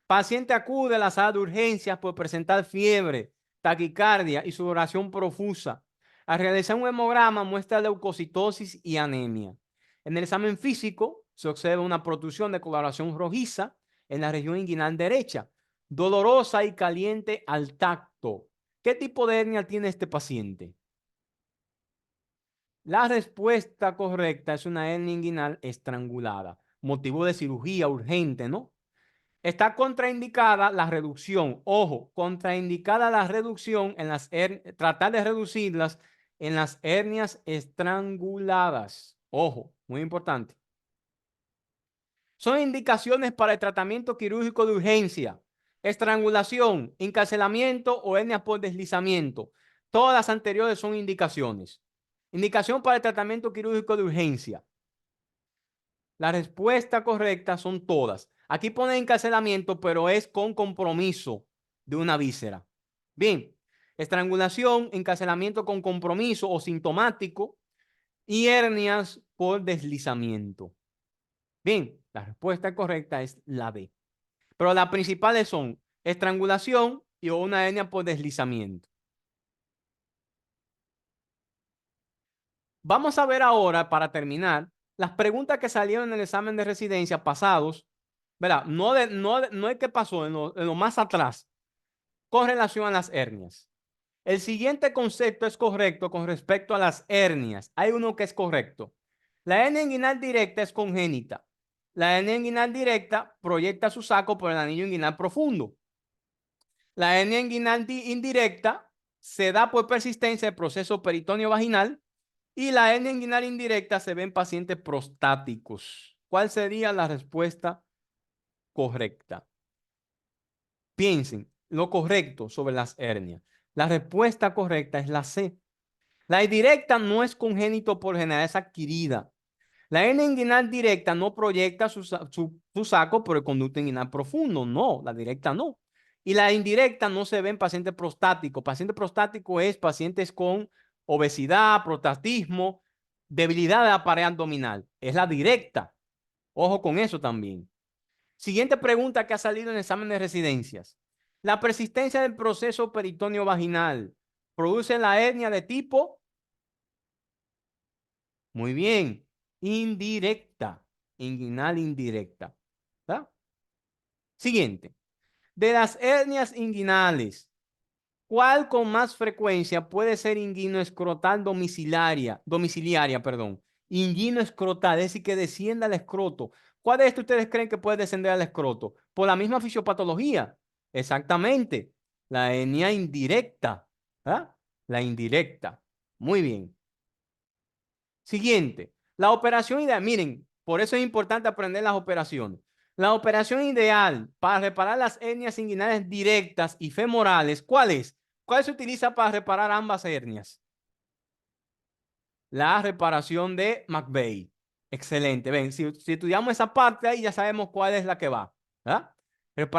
Paciente acude a la sala de urgencias por presentar fiebre, taquicardia y sudoración profusa. Al realizar un hemograma muestra leucocitosis y anemia. En el examen físico se observa una protrusión de coloración rojiza en la región inguinal derecha, dolorosa y caliente al tacto. ¿Qué tipo de hernia tiene este paciente? La respuesta correcta es una hernia inguinal estrangulada, motivo de cirugía urgente, ¿no? Está contraindicada la reducción. Ojo, contraindicada la reducción en las tratar de reducirlas en las hernias estranguladas. Ojo, muy importante. Son indicaciones para el tratamiento quirúrgico de urgencia, estrangulación, encarcelamiento o hernia por deslizamiento. Todas las anteriores son indicaciones. Indicación para el tratamiento quirúrgico de urgencia. La respuesta correcta son todas. Aquí pone encarcelamiento, pero es con compromiso de una víscera. Bien, estrangulación, encarcelamiento con compromiso o sintomático y hernias por deslizamiento. Bien, la respuesta correcta es la B. Pero las principales son estrangulación y una hernia por deslizamiento. Vamos a ver ahora, para terminar, las preguntas que salieron en el examen de residencia pasados, ¿verdad? No es que pasó en lo más atrás, con relación a las hernias. El siguiente concepto es correcto con respecto a las hernias. Hay uno que es correcto. La hernia inguinal directa es congénita. La hernia inguinal directa proyecta su saco por el anillo inguinal profundo. La hernia inguinal indirecta se da por persistencia del proceso peritoneo vaginal y la hernia inguinal indirecta se ve en pacientes prostáticos. ¿Cuál sería la respuesta correcta? Piensen lo correcto sobre las hernias. La respuesta correcta es la C. La indirecta no es congénito por general, es adquirida. La hernia inguinal directa no proyecta su saco por el conducto inguinal profundo. No, la directa no. Y la indirecta no se ve en pacientes prostáticos. Paciente prostático es pacientes con obesidad, prostatismo, debilidad de la pared abdominal. Es la directa. Ojo con eso también. Siguiente pregunta que ha salido en el examen de residencias. La persistencia del proceso peritoneo vaginal produce la hernia de tipo, muy bien, indirecta, inguinal indirecta. ¿Verdad? Siguiente. De las hernias inguinales, ¿cuál con más frecuencia puede ser inguinoescrotal domiciliaria, perdón? Inguinoescrotal, es decir, que descienda al escroto. ¿Cuál de estos ustedes creen que puede descender al escroto? Por la misma fisiopatología. Exactamente. La hernia indirecta. ¿Ah? La indirecta. Muy bien. Siguiente. La operación ideal. Miren, por eso es importante aprender las operaciones. La operación ideal para reparar las hernias inguinales directas y femorales, ¿cuál es? ¿Cuál se utiliza para reparar ambas hernias? La reparación de McVeigh. Excelente. Ven, si estudiamos esa parte ahí ya sabemos cuál es la que va. ¿Verdad? Reparación